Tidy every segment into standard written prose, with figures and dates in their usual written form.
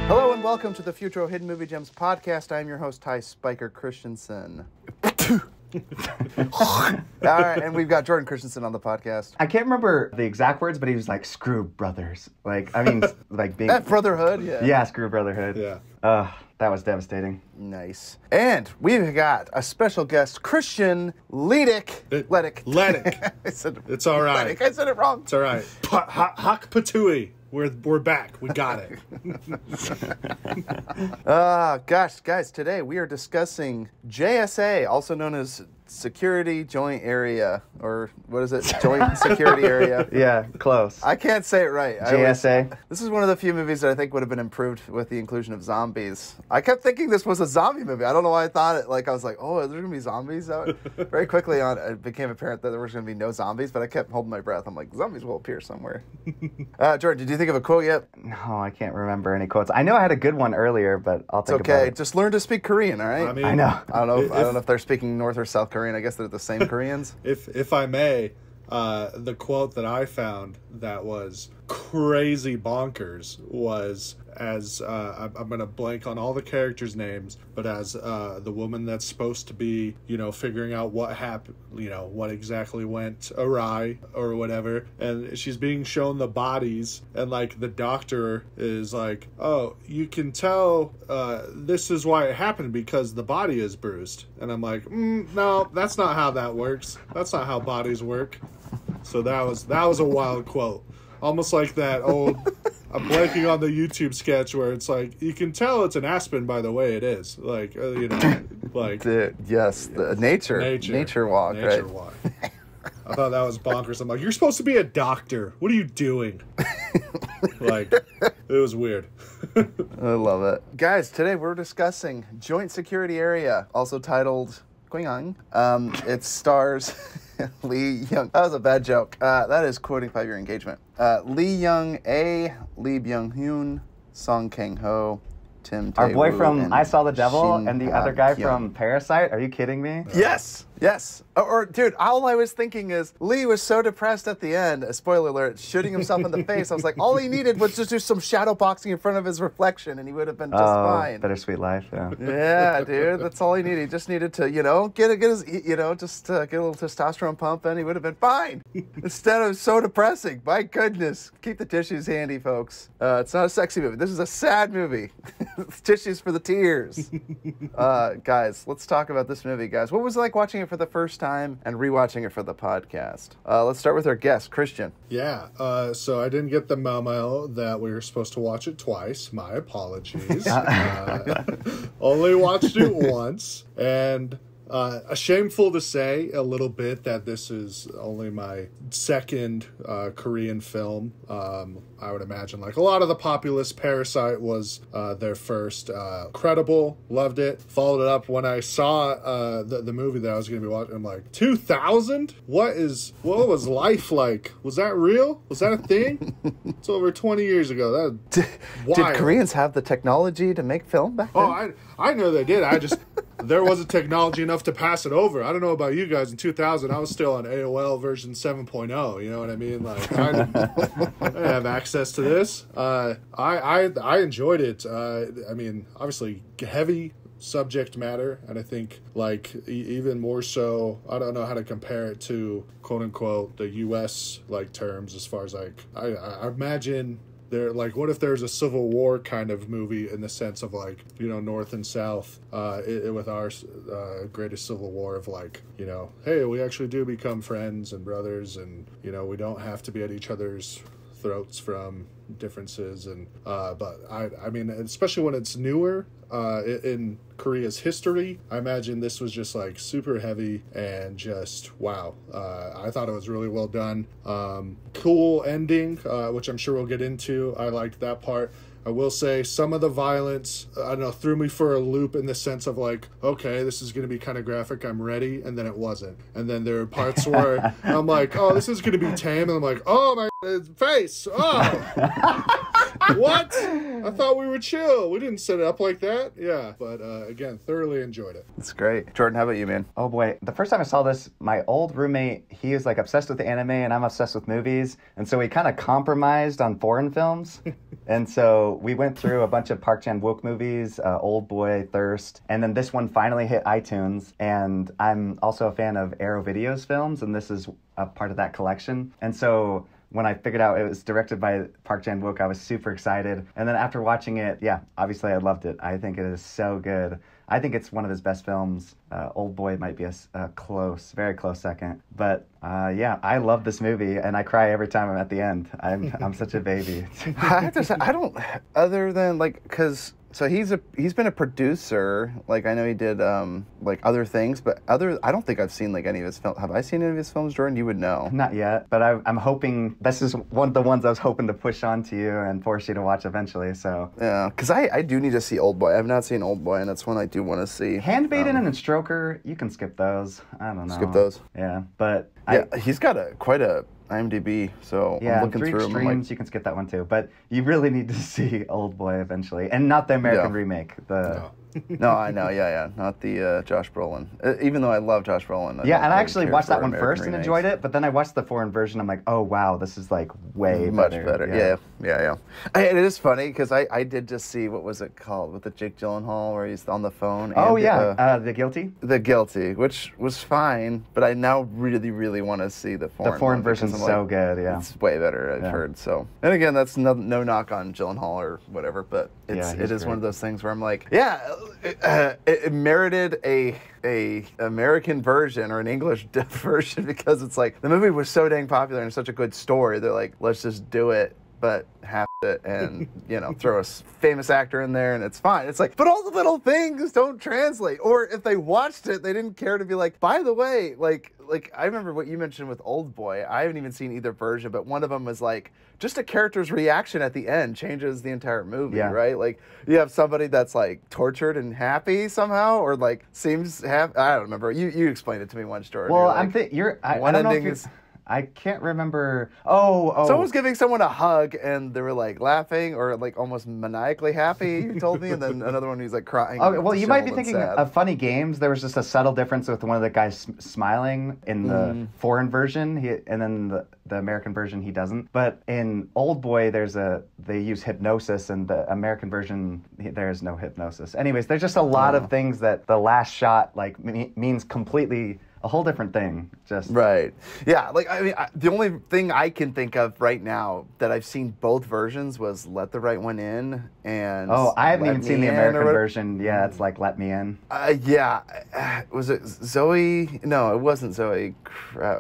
Hello and welcome to the Futro Hidden Movie Gems podcast. I'm your host, Ty Spiker Christensen. All right, and we've got Jordan Christensen on the podcast. I can't remember the exact words, but he was like, screw brothers. Like, I mean, like being... That brotherhood, yeah. Yeah, screw brotherhood. Yeah. That was devastating. Nice. And we've got a special guest, Christian Ledick. Ledick. It's all right. Ledick. I said it wrong. It's all right. Hak Patui. We're back. We got it. Gosh, guys, today we are discussing JSA, also known as Security Joint Area, or what is it? Joint Security Area. Yeah, close. I can't say it right. JSA. This is one of the few movies that I think would have been improved with the inclusion of zombies. I kept thinking this was a zombie movie. I don't know why I thought it. Like, I was like, oh, are there going to be zombies out? Very quickly on, it became apparent that there was going to be no zombies, but I kept holding my breath. I'm like, zombies will appear somewhere. Jordan, did you think of a quote yet? No, I can't remember any quotes. I know I had a good one earlier, but I'll think about it. Just learn to speak Korean, all right? I mean, I know. I don't know if they're speaking North or South Korean. I guess they're the same Koreans. If I may, the quote that I found that was crazy bonkers was I'm gonna blank on all the characters' names, but as the woman that's supposed to be, figuring out what happened, what exactly went awry or whatever, and she's being shown the bodies, and like the doctor is like, oh, you can tell this is why it happened because the body is bruised, and I'm like, no, that's not how that works. That's not how bodies work. So that was a wild quote. Almost like that old, I'm blanking on the YouTube sketch where it's like, you can tell it's an aspen by the way it is. Like, like... Yes, the nature walk, Nature right? walk. I thought that was bonkers. I'm like, you're supposed to be a doctor. What are you doing? Like, it was weird. I love it. Guys, today we're discussing Joint Security Area, also titled Buying-hun. It stars... Lee Young. That was a bad joke. That is quoting 5-Year Engagement. Lee Young-A, Lee Buying-hun, Song Kang-ho, Tim Our boy Tae-woo, from and I Saw the Devil Shin and the other guy Ha-kyung. from Parasite. Are you kidding me? Yes. Or, dude, all I was thinking is Lee was so depressed at the end, spoiler alert, shooting himself in the face. I was like, all he needed was just do some shadow boxing in front of his reflection and he would have been just fine. Bittersweet Life, yeah. Yeah, dude, that's all he needed. He just needed to, get his, get a little testosterone pump and he would have been fine. Instead of so depressing. My goodness. Keep the tissues handy, folks. It's not a sexy movie. This is a sad movie. It's tissues for the tears. Guys, let's talk about this movie, guys. What was it like watching it for the first time and rewatching it for the podcast? Let's start with our guest, Christian. Yeah, so I didn't get the memo that we were supposed to watch it twice. My apologies. Only watched it once, and shameful to say a little bit that this is only my second Korean film. I would imagine like a lot of the populace, Parasite was their first. Credible, loved it. Followed it up when I saw the movie that I was going to be watching. I'm like, 2000? What was life like? Was that real? Was that a thing? It's over 20 years ago. Did Koreans have the technology to make film back then? Oh, I know they did. There wasn't technology enough to pass it over. I don't know about you guys. In 2000, I was still on AOL version 7.0. You know what I mean? Like, I didn't have access to this. I enjoyed it. I mean, obviously, heavy subject matter, and I think, like, even more so, I don't know how to compare it to, quote-unquote, the U.S., like, terms as far as, like, I imagine... Like, what if there's a Civil War kind of movie in the sense of, like, North and South with our greatest Civil War of, like, hey, we actually do become friends and brothers and, we don't have to be at each other's throats from differences. And but I mean, especially when it's newer in Korea's history, I imagine this was just like super heavy and just wow. I thought it was really well done. Cool ending, which I'm sure we'll get into. I liked that part. I will say some of the violence, I don't know, threw me for a loop in the sense of like, okay, this is going to be kind of graphic, I'm ready, and then it wasn't. And then there are parts where I'm like, oh, this is going to be tame, and I'm like, oh, my face, oh. What? I thought we were chill. We didn't set it up like that. Yeah, but again, thoroughly enjoyed it. It's great. Jordan, how about you, man? Oh boy, the first time I saw this, my old roommate, he was like obsessed with anime and I'm obsessed with movies. And so we kind of compromised on foreign films. And so we went through a bunch of Park Chan-wook movies, Old Boy, Thirst. And then this one finally hit iTunes. And I'm also a fan of Arrow Videos films. And this is a part of that collection. And so when I figured out it was directed by Park Chan-wook, I was super excited. And then after watching it, yeah, obviously I loved it. I think it is so good. I think it's one of his best films. Old Boy might be a very close second. But yeah, I love this movie, and I cry every time I'm at the end. I'm such a baby. I have to say, I don't, other than like, because so he's been a producer. Like I know he did like other things, but I don't think I've seen like any of his films. Have I seen any of his films, Jordan? You would know. Not yet, but I'm hoping this is one of the ones I was hoping to push on to you and force you to watch eventually. So yeah, because I do need to see Old Boy. I've not seen Old Boy, and that's one I do want to see. Handmaiden and Stroker, you can skip those. I don't know. Skip those. Yeah, but yeah, he's got quite a IMDb, so yeah, I'm looking Three through Extremes, them. Like, you can skip that one too. But you really need to see Old Boy eventually, and not the American remake. No, I know, yeah, not the Josh Brolin. Even though I love Josh Brolin. Yeah, and I actually watched that one first and enjoyed it, but then I watched the foreign version. I'm like, oh wow, this is like way much better. Yeah. It is funny because I did just see, what was it called, with the Jake Gyllenhaal where he's on the phone. Oh yeah, The Guilty. The Guilty, which was fine, but I now really want to see the foreign. The foreign version's so good. Yeah, it's way better. I've heard so. And again, that's no knock on Gyllenhaal or whatever, but it is one of those things where I'm like, yeah. It merited a American version or an English version because it's like the movie was so dang popular and such a good story. They're like, let's just do it, but half it and throw a famous actor in there and it's fine. It's like, but all the little things don't translate. Or if they watched it, they didn't care to be like, by the way, like I remember what you mentioned with Old Boy. I haven't even seen either version, but one of them was like, just a character's reaction at the end changes the entire movie, right? Like you have somebody that's like tortured and happy somehow, or like seems happy. I don't remember. You explained it to me once, Jordan. Well, like, I don't know if you're... I can't remember. Oh. Someone was giving someone a hug, and they were like laughing or like almost maniacally happy. You told me, and then another one who's like crying. Oh, well, you might be thinking of Funny Games. There was just a subtle difference with one of the guys smiling in the foreign version, and then the American version he doesn't. But in Old Boy, they use hypnosis, and the American version there is no hypnosis. Anyways, there's just a lot of things that the last shot like means completely. A whole different thing, just right. Yeah, like I mean, the only thing I can think of right now that I've seen both versions was "Let the Right One In" and I haven't even seen the American version. Yeah, it's like "Let Me In." Was it Zoe? No, it wasn't Zoe.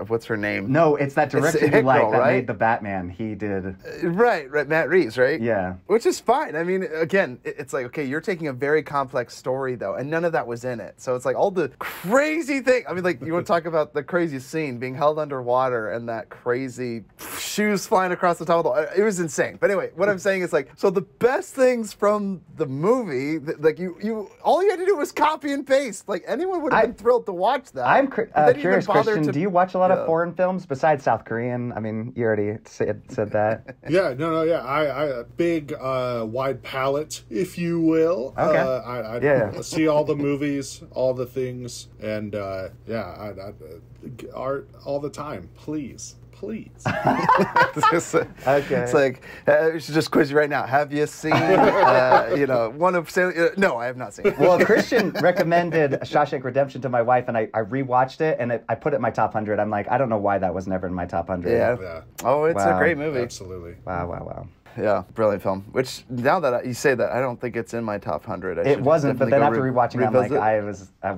What's her name? No, it's that director you like that right? made the Batman. He did. Right, Matt Reeves, right? Yeah. Which is fine. I mean, again, it's like, okay, you're taking a very complex story though, and none of that was in it. So it's like all the crazy thing. I mean, like. You want to talk about the craziest scene, being held underwater and that crazy shoes flying across the top of the... It was insane. But anyway, what I'm saying is like, so the best things from the movie, like you all you had to do was copy and paste. Like anyone would have been thrilled to watch that. I'm curious, Christian, do you watch a lot of foreign films besides South Korean? I mean, you already said that. Yeah, no. I a big wide palette, if you will. Okay. I see all the movies, all the things, and art all the time. Please. Okay. It's like we should just quiz you right now. Have you seen one of no, I have not seen it. Well, Christian recommended Shawshank Redemption to my wife, and I rewatched it, and I put it in my top 100. I'm like, I don't know why that was never in my top 100. Yeah. Oh, it's a great movie. Absolutely. Wow. Yeah, brilliant film. Which now that you say that, I don't think it's in my top 100. It wasn't, but then after rewatching it, I'm like,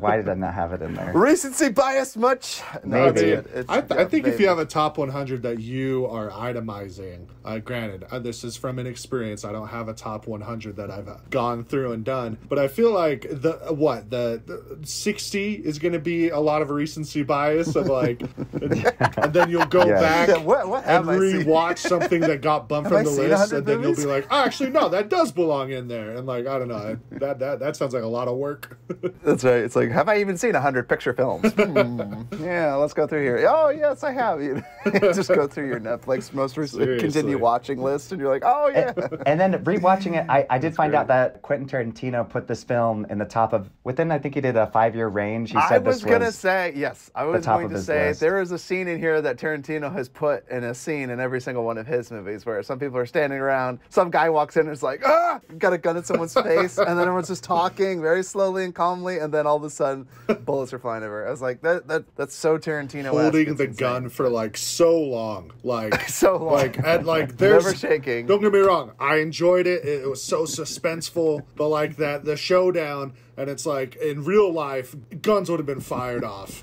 why did I not have it in there? Recency bias much? No, maybe. I think if you have a top 100 that you are itemizing, granted, this is from an experience. I don't have a top 100 that I've gone through and done, but I feel like the 60 is going to be a lot of recency bias of like, and then you'll go back and rewatch something that got bumped from the list. and then you'll be like, oh, actually, no, that does belong in there. And like, I don't know, that sounds like a lot of work. That's right. It's like, have I even seen 100 picture films? Yeah, let's go through here. Oh, yes, I have. You just go through your Netflix most recent continue watching list, and you're like, oh, yeah. And then rewatching it, I did find out that Quentin Tarantino put this film in the top of, within, I think he did a 5-year range. He said I was going to say, yes, I was going to say, there is a scene in here that Tarantino has put in a scene in every single one of his movies where some people are standing around, some guy walks in and is like, ah, got a gun at someone's face, and then everyone's just talking very slowly and calmly, and then all of a sudden, bullets are flying everywhere. I was like, that's so Tarantino. Holding the gun for like so long, like so long, there's never shaking. Don't get me wrong, I enjoyed it. It was so suspenseful, but like the showdown. And it's like, in real life, guns would have been fired off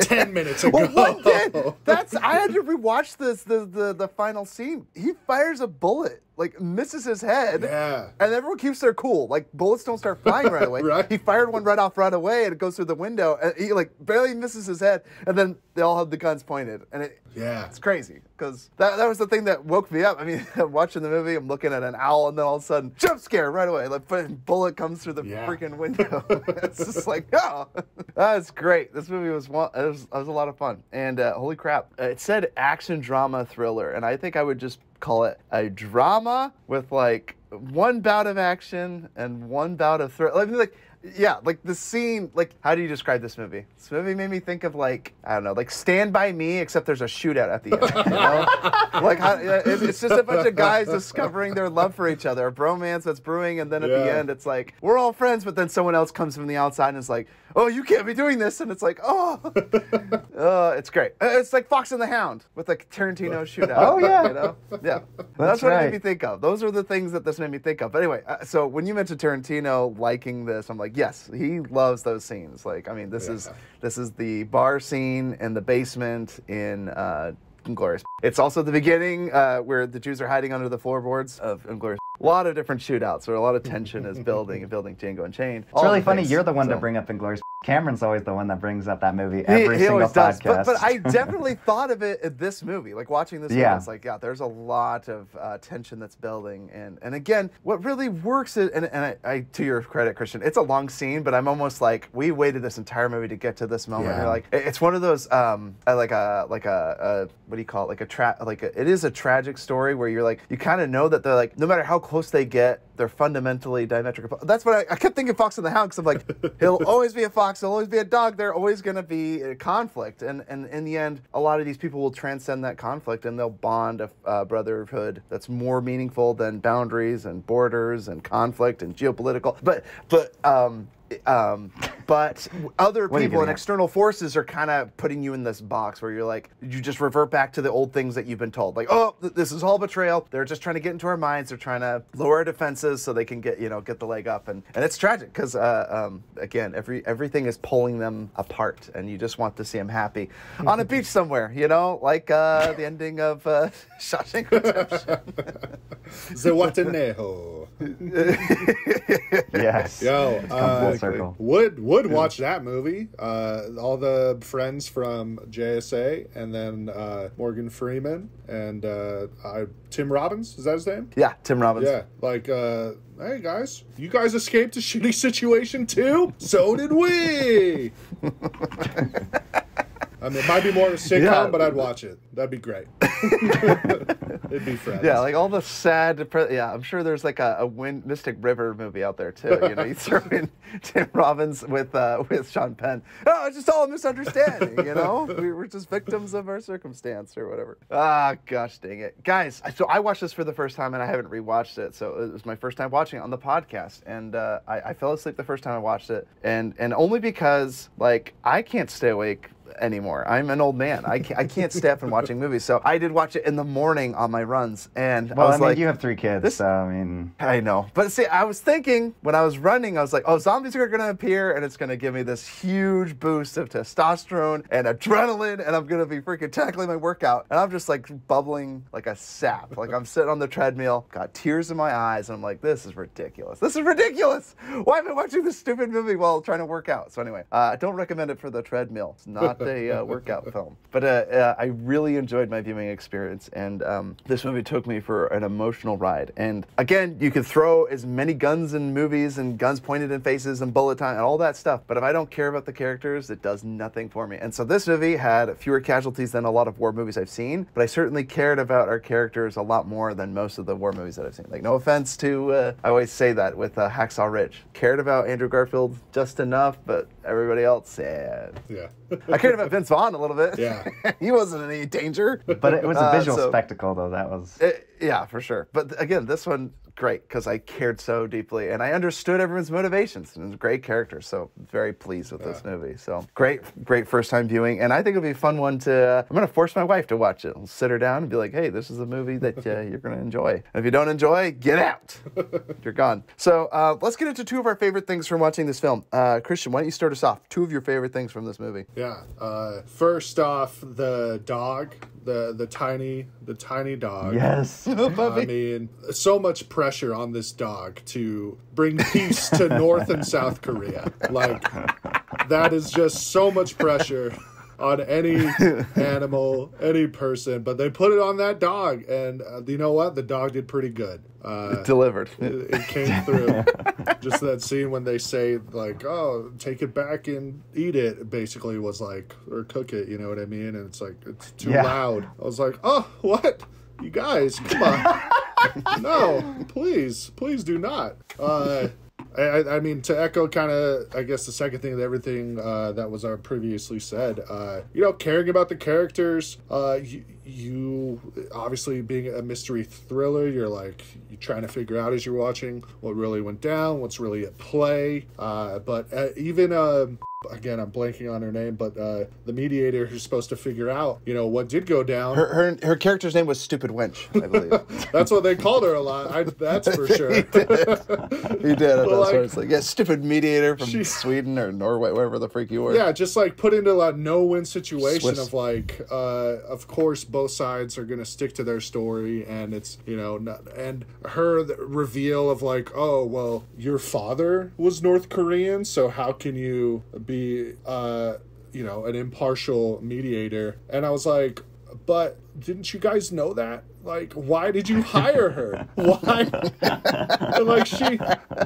10 minutes ago. Well, I had to rewatch the final scene. He fires a bullet, like misses his head. Yeah. And everyone keeps their cool. Like, bullets don't start flying right away. Right. He fired one right away, and it goes through the window. And he, like, barely misses his head. And then they all have the guns pointed. And it's crazy. Because that was the thing that woke me up. I mean, I'm watching the movie, I'm looking at an owl, and then all of a sudden, jump scare right away. Like, bullet comes through the freaking window. It's just like, oh, that's great. This movie was a lot of fun. And holy crap, it said action drama thriller, and I think I would just call it a drama with like one bout of action and one bout of thriller. I mean, like the scene, like, how do you describe this movie? This movie made me think of, like, I don't know, like Stand By Me, except there's a shootout at the end, you know? Like, it's just a bunch of guys discovering their love for each other, a bromance that's brewing, and then at the end, it's like, we're all friends, but then someone else comes from the outside and is like, oh, you can't be doing this, and it's like, oh, it's great. It's like Fox and the Hound with, like, Tarantino shootout. Oh, yeah. You know? Yeah. That's what it made me think of. Those are the things that this made me think of. But anyway, so when you mentioned Tarantino liking this, I'm like, yes, he loves those scenes. Like, I mean, this is the bar scene in the basement in Inglourious. It's also the beginning where the Jews are hiding under the floorboards of Inglourious. A lot of different shootouts where a lot of tension is building Django Unchained. It's really funny. You're the one to bring up Inglourious. Cameron's always the one that brings up that movie every single podcast. But I definitely thought of it in this movie. Like, watching this movie, I was like, yeah, there's a lot of tension that's building. And again, what really works is, and I to your credit, Christian, it's a long scene, but I'm almost like, we waited this entire movie to get to this moment. Yeah. You're like, it's one of those, like a what do you call it? It is a tragic story where you're like, you kind of know that they're like, no matter how close they get, they're fundamentally diametric. That's what I kept thinking Fox and the Hound, because I'm like, he'll always be a fox, he'll always be a dog, they're always going to be a conflict. And in the end, a lot of these people will transcend that conflict, and they'll bond a brotherhood that's more meaningful than boundaries and borders and conflict and geopolitical. But other people and external forces are kind of putting you in this box where you're like, you just revert back to the old things that you've been told. Like, oh, this is all betrayal. They're just trying to get into our minds. They're trying to lower our defenses so they can get the leg up. And it's tragic because, again, everything is pulling them apart, and you just want to see them happy on a beach somewhere, like the ending of Shawshank Redemption. Zewatenejo. Yes. Yo, full circle. Would watch that movie. All the friends from JSA, and then Morgan Freeman and Tim Robbins. Is that his name? Yeah, Tim Robbins. Yeah, like, hey guys, you guys escaped a shitty situation too? So did we. I mean, it might be more of a sitcom, but I'd watch it. That'd be great. It'd be friends. Yeah, like all the sad, I'm sure there's like a Mystic River movie out there too. You throw in Tim Robbins with Sean Penn. Oh, it's just all a misunderstanding. We were just victims of our circumstance or whatever. Ah, gosh dang it, guys. So I watched this for the first time, and I haven't rewatched it. So it was my first time watching it on the podcast, and I fell asleep the first time I watched it, and only because like I can't stay awake anymore. I'm an old man. I can't stay up and watching movies. So I did watch it in the morning on my runs. And I mean, you have 3 kids, so I mean... I know. But see, I was thinking, when I was running, I was like, oh, zombies are going to appear, and it's going to give me this huge boost of testosterone and adrenaline, and I'm going to be freaking tackling my workout. And I'm just like bubbling like a sap. Like, I'm sitting on the treadmill, got tears in my eyes, and I'm like, this is ridiculous. This is ridiculous. Why am I watching this stupid movie while trying to work out? So anyway, I don't recommend it for the treadmill. It's not not a workout film. But I really enjoyed my viewing experience, and this movie took me for an emotional ride. And again, you could throw as many guns in movies and guns pointed in faces and bullet time and all that stuff, but if I don't care about the characters, it does nothing for me. And so this movie had fewer casualties than a lot of war movies I've seen, but I certainly cared about our characters a lot more than most of the war movies that I've seen. Like, no offense to, I always say that with Hacksaw Ridge. Cared about Andrew Garfield just enough, but everybody else, sad. Yeah. I cared about Vince Vaughn a little bit. Yeah. He wasn't in any danger. But it was a visual spectacle, though. That was... Yeah, for sure. But again, this one, great, because I cared so deeply, and I understood everyone's motivations, and it was a great character, so very pleased with this movie. So great first-time viewing, and I think it'll be a fun one to... I'm going to force my wife to watch it. I'll sit her down and be like, hey, this is a movie that you're going to enjoy. And if you don't enjoy, get out. You're gone. So let's get into two of our favorite things from watching this film. Christian, why don't you start us off? Two of your favorite things from this movie. Yeah. First off, the dog, the tiny dog. Yes. I mean, so much pressure on this dog to bring peace to North and South Korea. Like, that is just so much pressure on any animal, any person. But they put it on that dog, and you know what? The dog did pretty good. It delivered. It came through. Just that scene when they say, like, oh, take it back and eat it, basically was like, or cook it, you know what I mean? And it's like, it's too loud. I was like, oh, what? You guys, come on. No, please do not. I mean, to echo kind of, I guess, the second thing of everything that was previously said, caring about the characters, you obviously being a mystery thriller, you're trying to figure out as you're watching what really went down, what's really at play. But even again, I'm blanking on her name, but the mediator who's supposed to figure out, what did go down. Her character's name was Stupid Wench, I believe. That's what they called her a lot. That's for sure. He did. It's like, stupid mediator from Sweden or Norway, wherever the freak you were. Yeah, just put into a no-win situation Swiss. of of course both sides are gonna stick to their story, and it's and her reveal of oh well, your father was North Korean, so how can you be an impartial mediator? And I was like, but didn't you guys know that? Why did you hire her? Why? And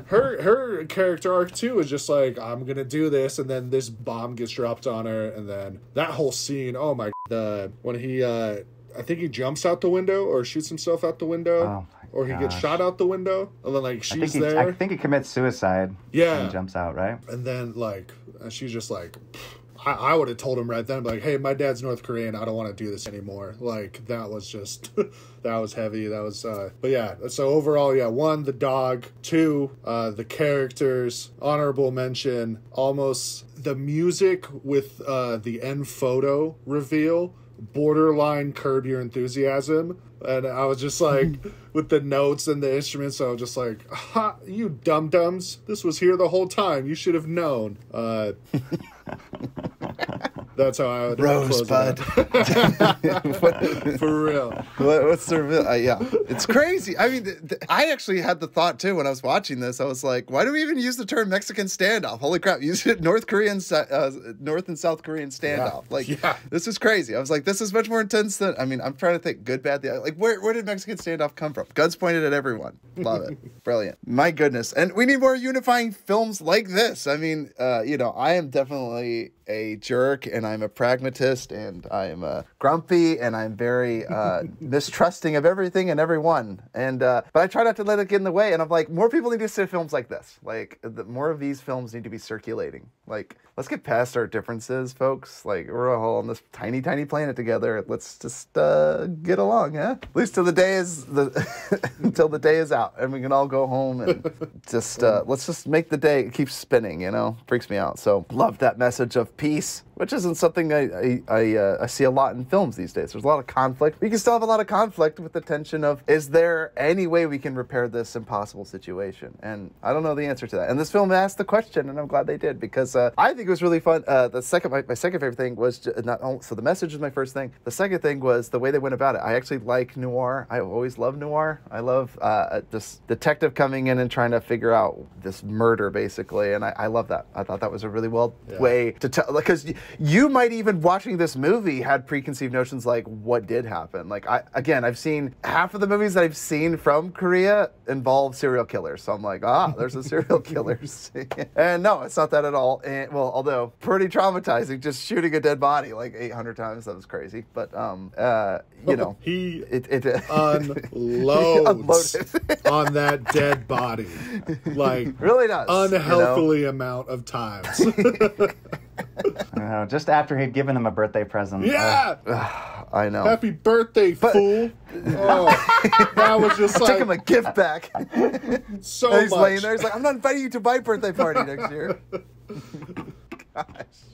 her character arc too is just I'm gonna do this, and then this bomb gets dropped on her, and then that whole scene. Oh my! When he, I think he jumps out the window or shoots himself out the window. Oh or he gets shot out the window, and then she's there. I think he commits suicide. Yeah, and jumps out, right? And then she's just I would have told him right then, hey, my dad's North Korean, I don't want to do this anymore. That was just, that was heavy. That was, but yeah. So overall, yeah, 1, the dog. 2, the characters. Honorable mention, almost the music with the end photo reveal. Borderline Curb Your Enthusiasm. And I was just with the notes and the instruments, I was just ha, you dum-dums. This was here the whole time. You should have known. That's how I would Rosebud. For real. What's the yeah? It's crazy. I mean, I actually had the thought too when I was watching this. I was like, why do we even use the term Mexican standoff? Holy crap! Use it North and South Korean standoff. This is crazy. I was like, this is much more intense than. I mean, I'm trying to think. Good, bad. Where did Mexican standoff come from? Guns pointed at everyone. Love it. Brilliant. My goodness. And we need more unifying films like this. I mean, I am definitely a jerk, and I'm a pragmatist, and I'm grumpy, and I'm very mistrusting of everything and everyone. And but I try not to let it get in the way. And I'm like, more people need to see films like this. More of these films need to be circulating. Let's get past our differences, folks. We're all on this tiny, tiny planet together. Let's just get along, yeah? At least till the day is until the day is out, and we can all go home and just let's just make the day keep spinning. Freaks me out. So love that message of peace, which isn't something I see a lot in films these days. There's a lot of conflict. We can still have a lot of conflict with the tension of, is there any way we can repair this impossible situation? And I don't know the answer to that. And this film asked the question, and I'm glad they did, because I think it was really fun. My second favorite thing was so the message was my first thing. The second thing was the way they went about it. I actually like noir. I always love noir. I love this detective coming in and trying to figure out this murder, basically, and I love that. I thought that was a really way to tell, because you might even watching this movie had preconceived notions like what did happen. Like I've seen half of the movies that I've seen from Korea involve serial killers. So I'm like, there's a serial killers. And no, it's not that at all. And well, although pretty traumatizing, just shooting a dead body like 800 times. That was crazy. But you know, he unloads on that dead body, like really does, unhealthily amount of times. Just after he'd given him a birthday present. Yeah, I know. Happy birthday, fool! That was just I took him a gift back. So and he's much. laying there. He's like, I'm not inviting you to my birthday party next year. Gosh.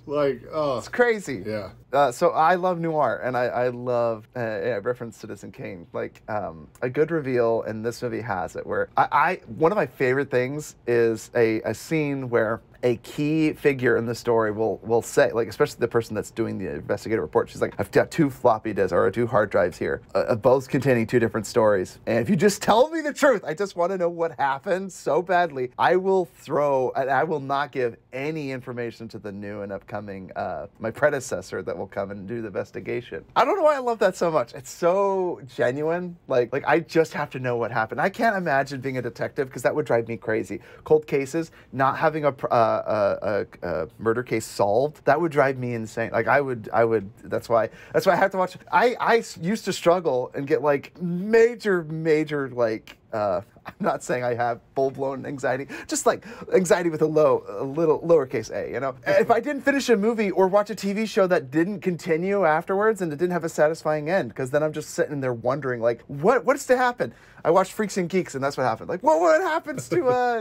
Like, it's crazy. Yeah. So I love noir, and I love reference Citizen Kane. Like a good reveal, and this movie has it. Where one of my favorite things is a scene where a key figure in the story will say, like, especially the person that's doing the investigative report, she's like, I've got 2 floppy disks or 2 hard drives here, both containing 2 different stories. And if you just tell me the truth, I just want to know what happened so badly, I will not give any information to the new and upcoming, my predecessor that will come and do the investigation. I don't know why I love that so much. It's so genuine. Like I just have to know what happened. I can't imagine being a detective because that would drive me crazy. Cold cases, not having a murder case solved, that would drive me insane. Like I would that's why I have to watch. I used to struggle and get like major like I'm not saying I have full-blown anxiety, just like anxiety with a little lowercase a, you know? If I didn't finish a movie or watch a TV show that didn't continue afterwards and it didn't have a satisfying end, because then I'm just sitting there wondering, like, what's to happen? I watched Freaks and Geeks, and that's what happened. Like, what happens to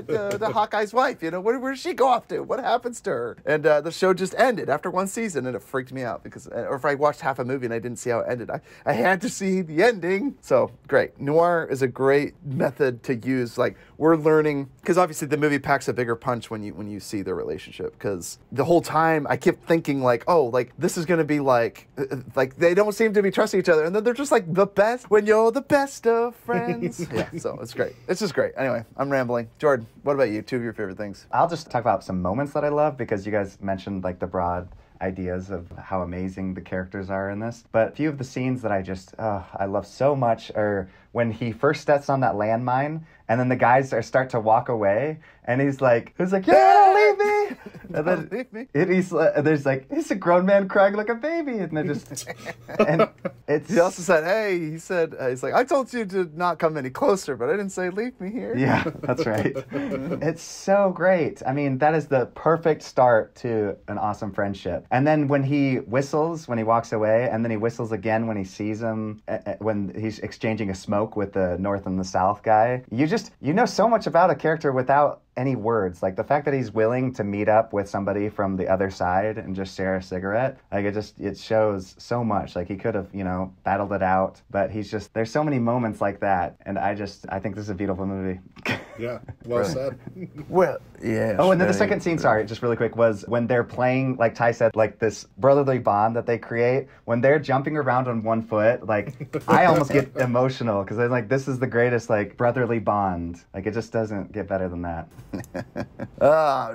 the Hawkeye's wife? You know, where does she go off to? What happens to her? And the show just ended after 1 season, and it freaked me out because, or if I watched half a movie and I didn't see how it ended, I had to see the ending. So great, noir is a great method to use. Like, we're learning, because obviously the movie packs a bigger punch when you see the relationship. Because the whole time I kept thinking like, oh, like this is gonna be like they don't seem to be trusting each other, and then they're just like the best when you're the best of friends. Yeah, so it's great. It's just great. Anyway, I'm rambling. Jordan, what about you? 2 of your favorite things? I'll just talk about some moments that I love because you guys mentioned like the broad ideas of how amazing the characters are in this. But a few of the scenes that I love so much are when he first steps on that landmine and then the guys start to walk away and he's like, yeah, don't leave me. And then leave me. There's like, he's a grown man crying like a baby. And then just, and it's... He also said, hey, he's like, I told you to not come any closer, but I didn't say leave me here. Yeah, that's right. It's so great. I mean, that is the perfect start to an awesome friendship. And then when he whistles, when he walks away, and then he whistles again when he sees him, when he's exchanging a smoke with the North and the South guy, you know so much about a character without any words. Like the fact that he's willing to meet up with somebody from the other side and just share a cigarette, like it shows so much. Like he could have, battled it out, but there's so many moments like that. And I think this is a beautiful movie. Yeah, well said. Well, yeah. Oh, and then the second scene, sorry, just really quick, was when they're playing, like Ty said, like this brotherly bond that they create. When they're jumping around on one foot, like I almost get emotional because I'm like, this is the greatest like brotherly bond. Like it just doesn't get better than that.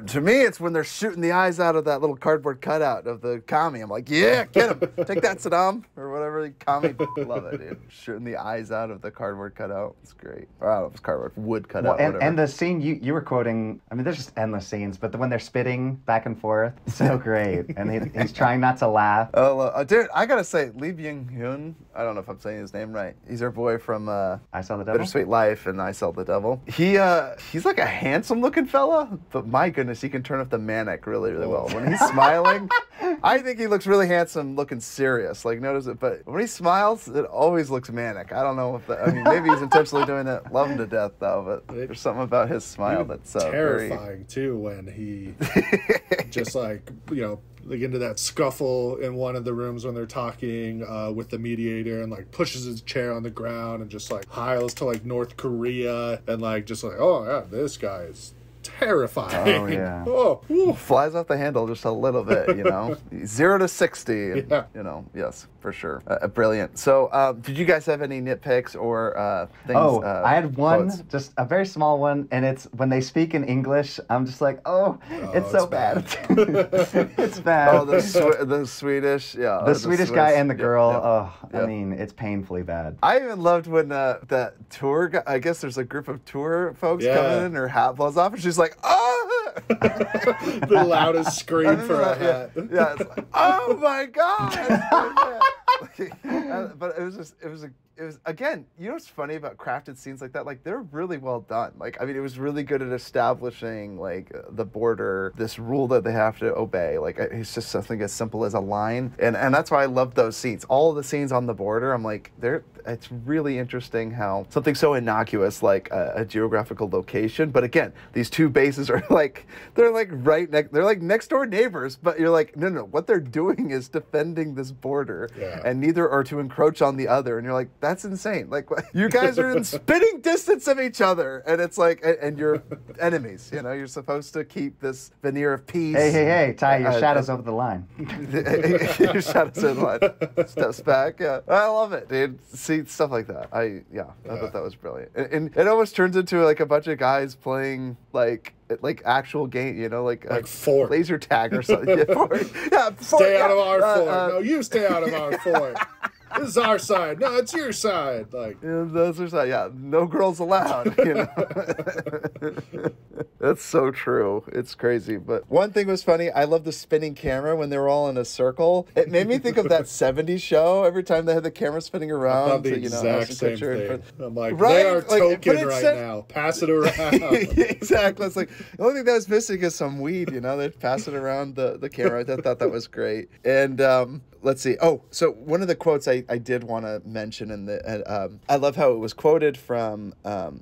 To me, it's when they're shooting the eyes out of that little cardboard cutout of the commie. I'm like, yeah, get him. Take that, Saddam, or whatever. Commie, love it, dude. Shooting the eyes out of the cardboard cutout. It's great. Or I don't know if it's cardboard, wood cutout, well, and the scene you were quoting, I mean, there's just endless scenes, but when they're spitting back and forth, so great. And he's trying not to laugh. Oh, dude, I gotta say, Lee Byung-hun, I don't know if I'm saying his name right. He's our boy from I Saw the Devil? Bittersweet Life and I Saw the Devil. He's like a handsome-looking fella, but my goodness, he can turn up the manic really, really well. When he's smiling, I think he looks really handsome, looking serious. Like, notice it, but when he smiles, it always looks manic. I don't know if maybe he's intentionally doing it. Love him to death, though, but there's something about his smile that's terrifying too. When he just like into that scuffle in one of the rooms when they're talking with the mediator and like pushes his chair on the ground and just like hiles to like North Korea and like just like, oh yeah, this guy is terrifying. Oh, yeah. Oh, Flies off the handle just a little bit, you know. 0 to 60, and, Yeah. you know. Yes, for sure. Brilliant. So, did you guys have any nitpicks or things? Oh, I had one, quotes? just a very small one, and it's when they speak in English, I'm just like, it's so it's bad. It's bad. Oh, the Swedish, yeah. The Swedish guy Swiss, and the girl, yeah. I mean, it's painfully bad. I even loved when that tour guy, I guess there's a group of tour folks Yeah. coming in, her hat blows off, and she's like, oh! the loudest scream for a hat. Yeah, it's like, oh my God! But it was again, you know what's funny about crafted scenes like that? Like, they're really well done. Like, I mean, it was really good at establishing, like, the border, this rule that they have to obey. Like, it's just something as simple as a line. And that's why I love those scenes. All of the scenes on the border, I'm like, it's really interesting how something so innocuous like a geographical location, but again, these two bases are like, they're like they're like next door neighbors, but you're like, no, what they're doing is defending this border, and neither are to encroach on the other, and you're like, that's insane. Like, you guys are in spitting distance of each other, and it's like, and you're enemies, you know, you're supposed to keep this veneer of peace. Hey, Ty, your shadow's over the line. Your shadow's in line. Steps back, yeah. I love it, dude. See, stuff like that. I thought that was brilliant. And it almost turns into like a bunch of guys playing like actual game, you know, like fort. laser tag or something. Fort, Stay out of our fort. No, you stay out of our fort. This is our side. No, it's your side. Like, yeah, those are side. Yeah, no girls allowed. You know, that's so true. It's crazy. But one thing was funny. I love the spinning camera when they were all in a circle. It made me think of that '70s show. Every time they had the camera spinning around, I the you know, exact same thing. I'm like, right? they are Like, token right now. Pass it around. Exactly. It's like the only thing that was missing is some weed. You know, they'd pass it around the camera. I thought that was great. And let's see. Oh, so one of the quotes I did want to mention I love how it was quoted from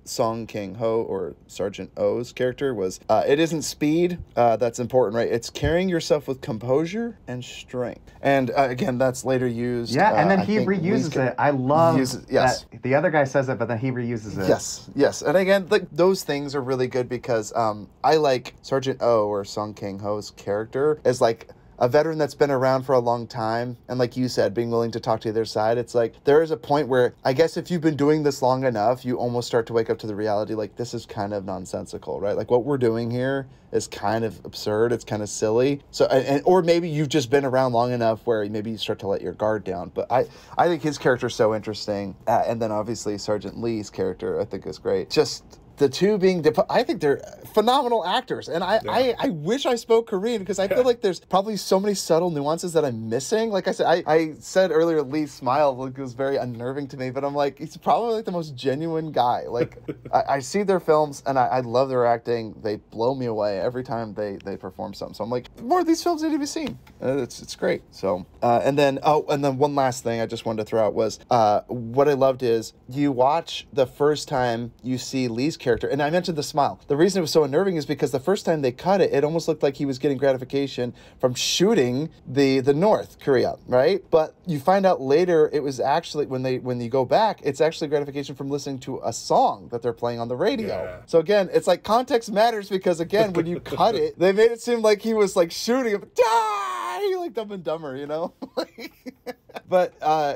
Song Kang-ho, or Sergeant O's character, was, it isn't speed that's important, right? It's carrying yourself with composure and strength. And again, that's later used. Yeah, and then he reuses it. I love yes. that the other guy says it, but then he reuses it. Yes. And again, like, those things are really good because I like Sergeant O, or Song Kang-ho's character, as like a veteran that's been around for a long time, and like you said, being willing to talk to the other side. It's like, there is a point where I guess if you've been doing this long enough, you almost start to wake up to the reality, like, this is kind of nonsensical, right? Like, what we're doing here is kind of absurd. It's kind of silly. So, or maybe you've just been around long enough where maybe you start to let your guard down. But I think his character is so interesting. And then obviously Sergeant Lee's character, I think, is great. Just the two being, I think they're phenomenal actors. And I wish I spoke Korean, because I feel like there's probably so many subtle nuances that I'm missing. Like I said, I said earlier, Lee's smile was very unnerving to me, but I'm like, he's probably like the most genuine guy. Like, I see their films and I love their acting. They blow me away every time they perform something. So I'm like, more of these films need to be seen. It's great. So, and then one last thing I just wanted to throw out was, what I loved is, you watch the first time you see Lee's character, and I mentioned the smile. The reason it was so unnerving is because the first time they cut it, it almost looked like he was getting gratification from shooting the North Korea, right? But you find out later it was actually, when you go back, it's actually gratification from listening to a song that they're playing on the radio. Yeah. So again, it's like context matters, because again, when you cut it, they made it seem like he was like shooting him, die, like Dumb and Dumber, you know? But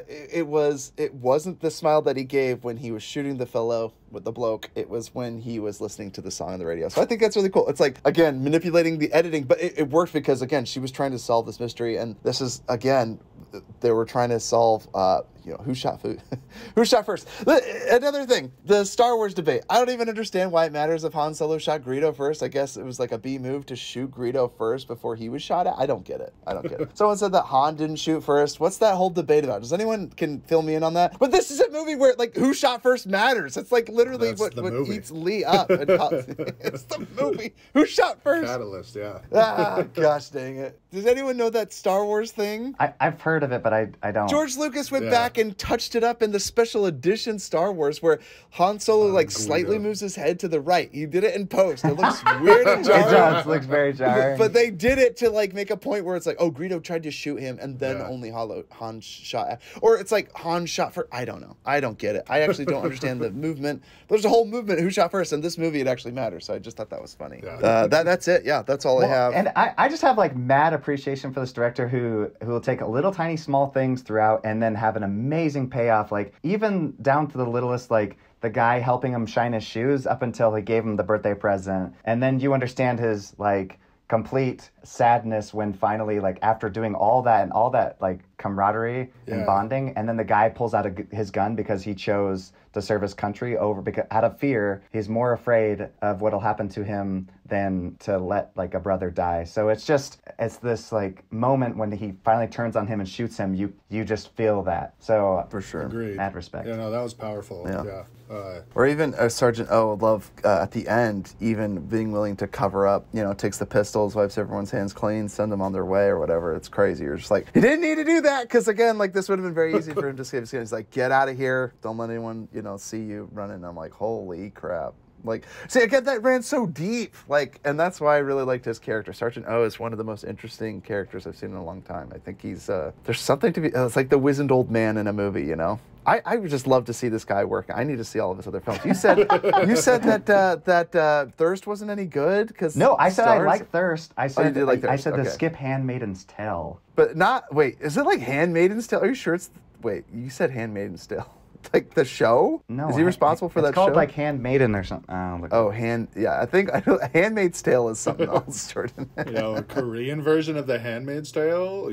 it wasn't the smile that he gave when he was shooting the fellow with the bloke. It was when he was listening to the song on the radio. So I think that's really cool. It's like, again, manipulating the editing, but it worked because, again, she was trying to solve this mystery, and this is, again, they were trying to solve, who shot who shot first. Another thing, the Star Wars debate. I don't even understand why it matters if Han Solo shot Greedo first. I guess it was like a B move to shoot Greedo first before he was shot at. I don't get it. Someone said that Han didn't shoot first. What's that whole debate about? Does anyone can fill me in on that? But this is a movie where, like, who shot first matters. It's like literally what eats Lee up. It's the movie. Who shot first? Catalyst, yeah. Gosh dang it. Does anyone know that Star Wars thing? I've heard of it, but I don't. George Lucas went back fucking touched it up in the special edition Star Wars where Han Solo like slightly moves his head to the right. He did it in post. It looks weird and jarring. It does. Looks very jarring. But they did it to like make a point where it's like, oh, Greedo tried to shoot him and then only Han shot. Or it's like Han shot for. I don't know. I don't get it. I actually don't understand the movement. There's a whole movement. Who shot first? In this movie, it actually matters. So I just thought that was funny. Yeah. That's it. Yeah, that's all I have. And I just have like mad appreciation for this director who will take a little tiny small things throughout and then have an amazing payoff. Like even down to the littlest, like the guy helping him shine his shoes up until he gave him the birthday present. And then you understand his like complete sadness when finally, like after doing all that and all that like camaraderie and bonding, and then the guy pulls out his gun because he chose to serve his country over because out of fear. He's more afraid of what'll happen to him than to let like a brother die. So it's this like moment when he finally turns on him and shoots him. You just feel that. So for sure, agreed. Mad respect. Yeah, no, that was powerful. Yeah. Or even Sergeant O, love at the end, even being willing to cover up, takes the pistols, wipes everyone's hands clean, send them on their way or whatever. It's crazy. You're just like, he didn't need to do that because, again, like this would have been very easy for him to save his skin. He's like, get out of here. Don't let anyone, see you running. And I'm like, holy crap. Like, see, again, that ran so deep. Like, and that's why I really liked his character. Sergeant O is one of the most interesting characters I've seen in a long time. I think he's, there's something to be, it's like the wizened old man in a movie, I would just love to see this guy work. I need to see all of his other films. You said that Thirst wasn't any good because no, I said I like Thirst. I said you did like Thirst. I said to skip Handmaiden's Tale. But not wait. Is it like Handmaiden's Tale? Are you sure it's wait? You said Handmaiden's Tale. Like the show? No. Is he responsible for that show? It's called like Handmaiden or something. I think Handmaid's Tale is something else, Jordan. A Korean version of the Handmaid's Tale?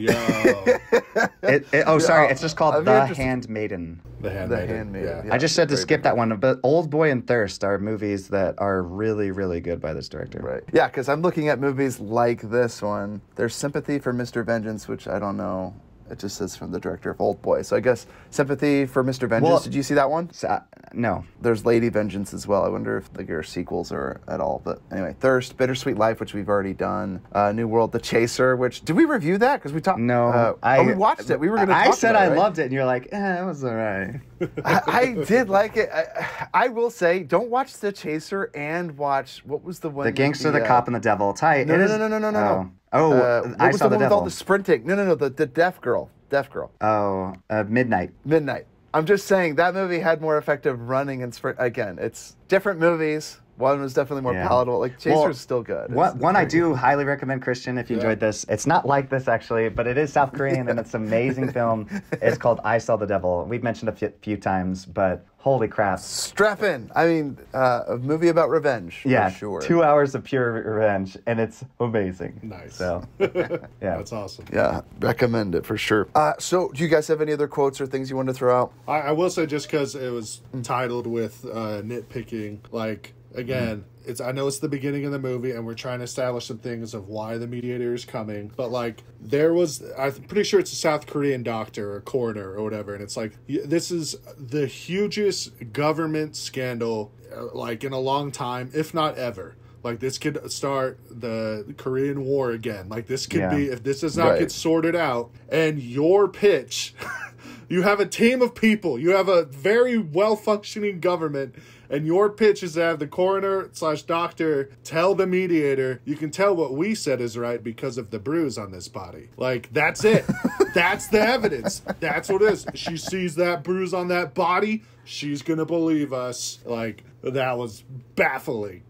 Sorry, it's just called The Handmaiden. The Handmaiden. Yeah. I just said to skip that one, but Old Boy and Thirst are movies that are really, really good by this director. Right. Yeah, because I'm looking at movies like this one. There's Sympathy for Mr. Vengeance, which I don't know. It just says from the director of Old Boy. So I guess Sympathy for Mr. Vengeance. Well, did you see that one? No. There's Lady Vengeance as well. I wonder if there are sequels or at all. But anyway, Thirst, Bittersweet Life, which we've already done. New World, The Chaser, which... Did we review that? Because we talked... No. We watched it. We were going to talk about it, I said I loved it, and you're like, it was all right. I did like it. I will say, don't watch The Chaser and watch... What was the one... The Gangster, the Cop, and the Devil. It's high. No. I Saw the Devil. With all the sprinting? No. The deaf girl. Midnight. I'm just saying that movie had more effective running and sprint. Again, it's different movies. One was definitely more palatable. Like Chaser's still good. One I do highly recommend, Christian, if you enjoyed this. It's not like this actually, but it is South Korean and it's an amazing film. It's called I Saw the Devil. We've mentioned it a few times, but holy crap. Strap in. I mean, a movie about revenge. Yeah, for sure. 2 hours of pure revenge, and it's amazing. Nice. So, That's awesome. Yeah, recommend it for sure. So, do you guys have any other quotes or things you want to throw out? I will say, just because it was titled with nitpicking, like, again, I know it's the beginning of the movie and we're trying to establish some things of why the mediator is coming, but like I'm pretty sure it's a South Korean doctor or coroner or whatever, and it's like, this is the hugest government scandal like in a long time, if not ever. Like, this could start the Korean War again. Like, this could be, if this does not get sorted out, and your pitch, you have a team of people, you have a very well-functioning government, and your pitch is to have the coroner/doctor tell the mediator, you can tell what we said is right because of the bruise on this body. Like, that's it. That's the evidence. That's what it is. She sees that bruise on that body, she's gonna believe us. Like, that was baffling.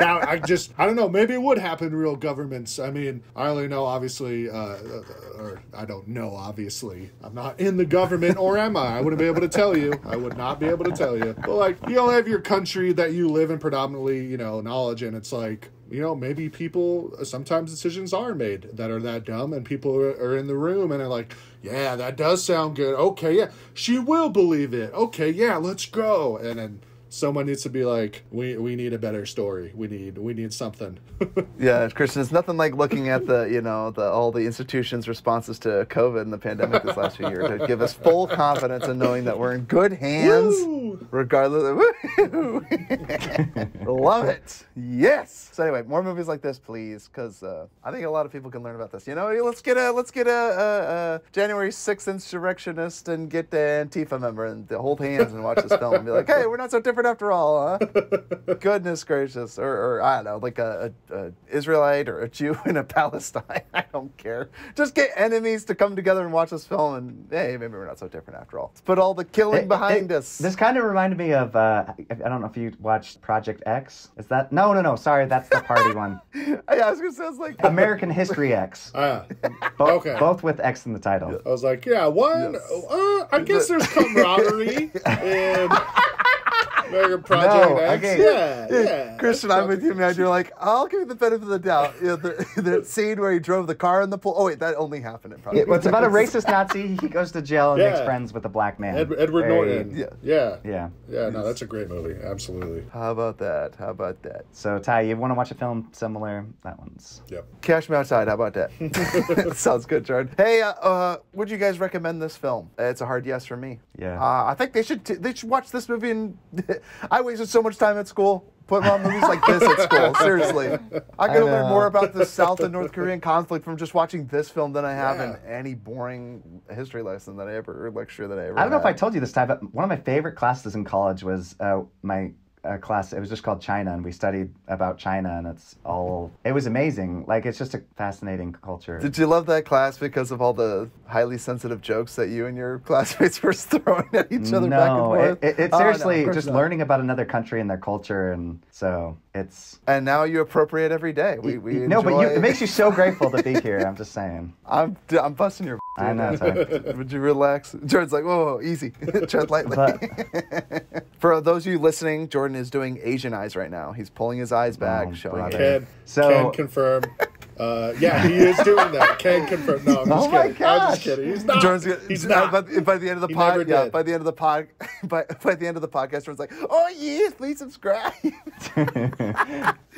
Now, I don't know, maybe it would happen in real governments. I mean, I only know, obviously, or I don't know, obviously. I'm not in the government, or am I? I wouldn't be able to tell you. I would not be able to tell you. But, like, you all have your country that you live in predominantly, knowledge, and it's like, maybe people, sometimes decisions are made that are that dumb, and people are in the room, and they're like, yeah, that does sound good. Okay, yeah, she will believe it. Okay, yeah, let's go. And then someone needs to be like, we need a better story. We need something. Yeah, Christian, it's nothing like looking at all the institutions' responses to COVID and the pandemic this last few years to give us full confidence in knowing that we're in good hands, regardless of Love it. Yes. So anyway, more movies like this, please, because I think a lot of people can learn about this. Let's get a January 6th insurrectionist and get the Antifa member and hold hands and watch this film and be like, hey, we're not so different after all, huh? Goodness gracious. Or I don't know, like a Israelite or a Jew in a Palestine. I don't care. Just get enemies to come together and watch this film and, hey, maybe we're not so different after all. Let's put all the killing behind us. This kind of reminded me of, I don't know if you watched Project X. Is that? No. Sorry, that's the party one. Yeah, I was going to say, it's like... American History X. Okay. Both with X in the title. I was like, yeah, one, yes. I guess there's camaraderie in American Project X. Okay. Yeah. Christian, I'm with you, man. You're like, I'll give you the benefit of the doubt. The scene where he drove the car in the pool. Oh, wait, that only happened in Project X. Well, it's about a racist Nazi. He goes to jail and makes friends with a black man. Edward Norton. Yeah. No, that's a great movie. Absolutely. How about that? So, Ty, you want to watch a film similar? That one's... Yep. Cash Me Outside. How about that? Sounds good, Jordan. Hey, would you guys recommend this film? It's a hard yes for me. Yeah. I think they should watch this movie. And I wasted so much time at school putting on movies like this at school. Seriously, I could learn more about the South and North Korean conflict from just watching this film than I have in any boring history lesson that I ever, or lecture that I ever. I don't know if I told you this, Ty, but one of my favorite classes in college was my class. It was just called China, and we studied about China, and it was amazing. Like, it's just a fascinating culture. Did you love that class because of all the highly sensitive jokes that you and your classmates were throwing at each other back and forth? It's seriously just learning about another country and their culture, and so it's... And now you appropriate every day. We no, but it makes you so grateful to be here. I'm just saying. I'm busting your... I know. Would you relax? Jordan's like, whoa, easy. Tread lightly. For those of you listening, Jordan is doing Asian eyes right now. He's pulling his eyes back, showing it. Can confirm. Yeah, he is doing that. Can confirm. No, I'm just kidding. I'm just kidding. He's not. He's not. By the end of the pod, by the end of the podcast, Jordan's like, oh yes, please subscribe.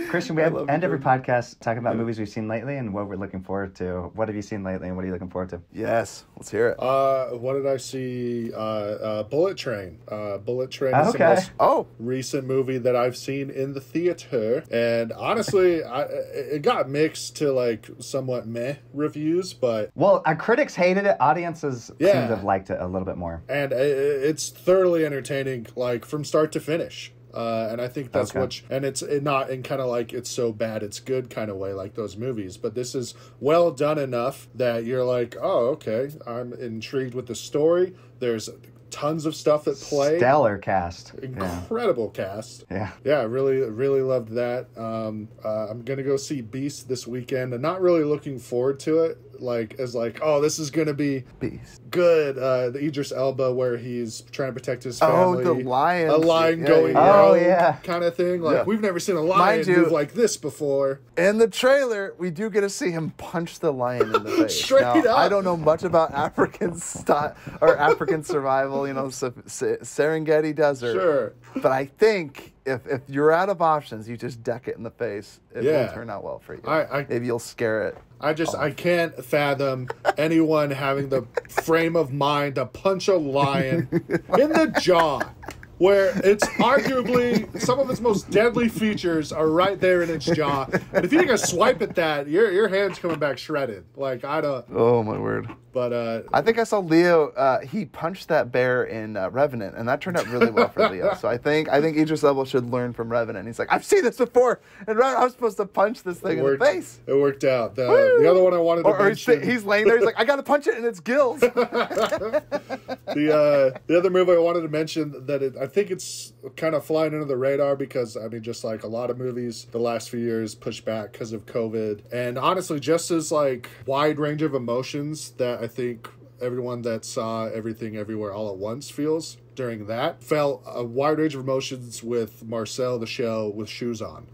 Christian, we end every podcast talking about movies we've seen lately and what we're looking forward to. What have you seen lately, and what are you looking forward to? Yes, let's hear it. What did I see? Bullet Train. Bullet Train is the most recent movie that I've seen in the theater, and honestly, it got mixed to like somewhat meh reviews, but our critics hated it. Audiences seem to have liked it a little bit more, and it's thoroughly entertaining, like from start to finish. And I think that's and it's not in kind of like it's so bad it's good kind of way like those movies, but this is well done enough that you're like, oh, okay, I'm intrigued with the story. There's tons of stuff at play. Stellar cast. Incredible cast. Yeah. Yeah, really loved that. I'm going to go see Beast this weekend. I'm not really looking forward to it. Oh, this is going to be Beast. Good. The Idris Elba where he's trying to protect his family. Oh, the lion. A lion going rogue kind of thing. We've never seen a lion move like this before. In the trailer, we do get to see him punch the lion in the face. Straight up. I don't know much about African African survival, Serengeti Desert. Sure. But I think if you're out of options, you just deck it in the face. It will turn out well for you. Maybe you'll scare it. I can't fathom anyone having the frame of mind to punch a lion in the jaw, where it's arguably some of its most deadly features are right there in its jaw. And if you take a swipe at that, your hand's coming back shredded. Oh my word. But I think I saw Leo. He punched that bear in Revenant, and that turned out really well for Leo. So I think Idris Elba should learn from Revenant. He's like, I've seen this before, and I'm supposed to punch this thing in the face. It worked out. The other one I wanted to mention. He's laying there. He's like, I got to punch it in its gills. The other movie I wanted to mention that I think it's kind of flying under the radar because just like a lot of movies the last few years pushed back because of COVID, and honestly, just as wide range of emotions that I think everyone that saw Everything Everywhere All at Once feels during that felt a wide range of emotions with Marcel the Shell with shoes on.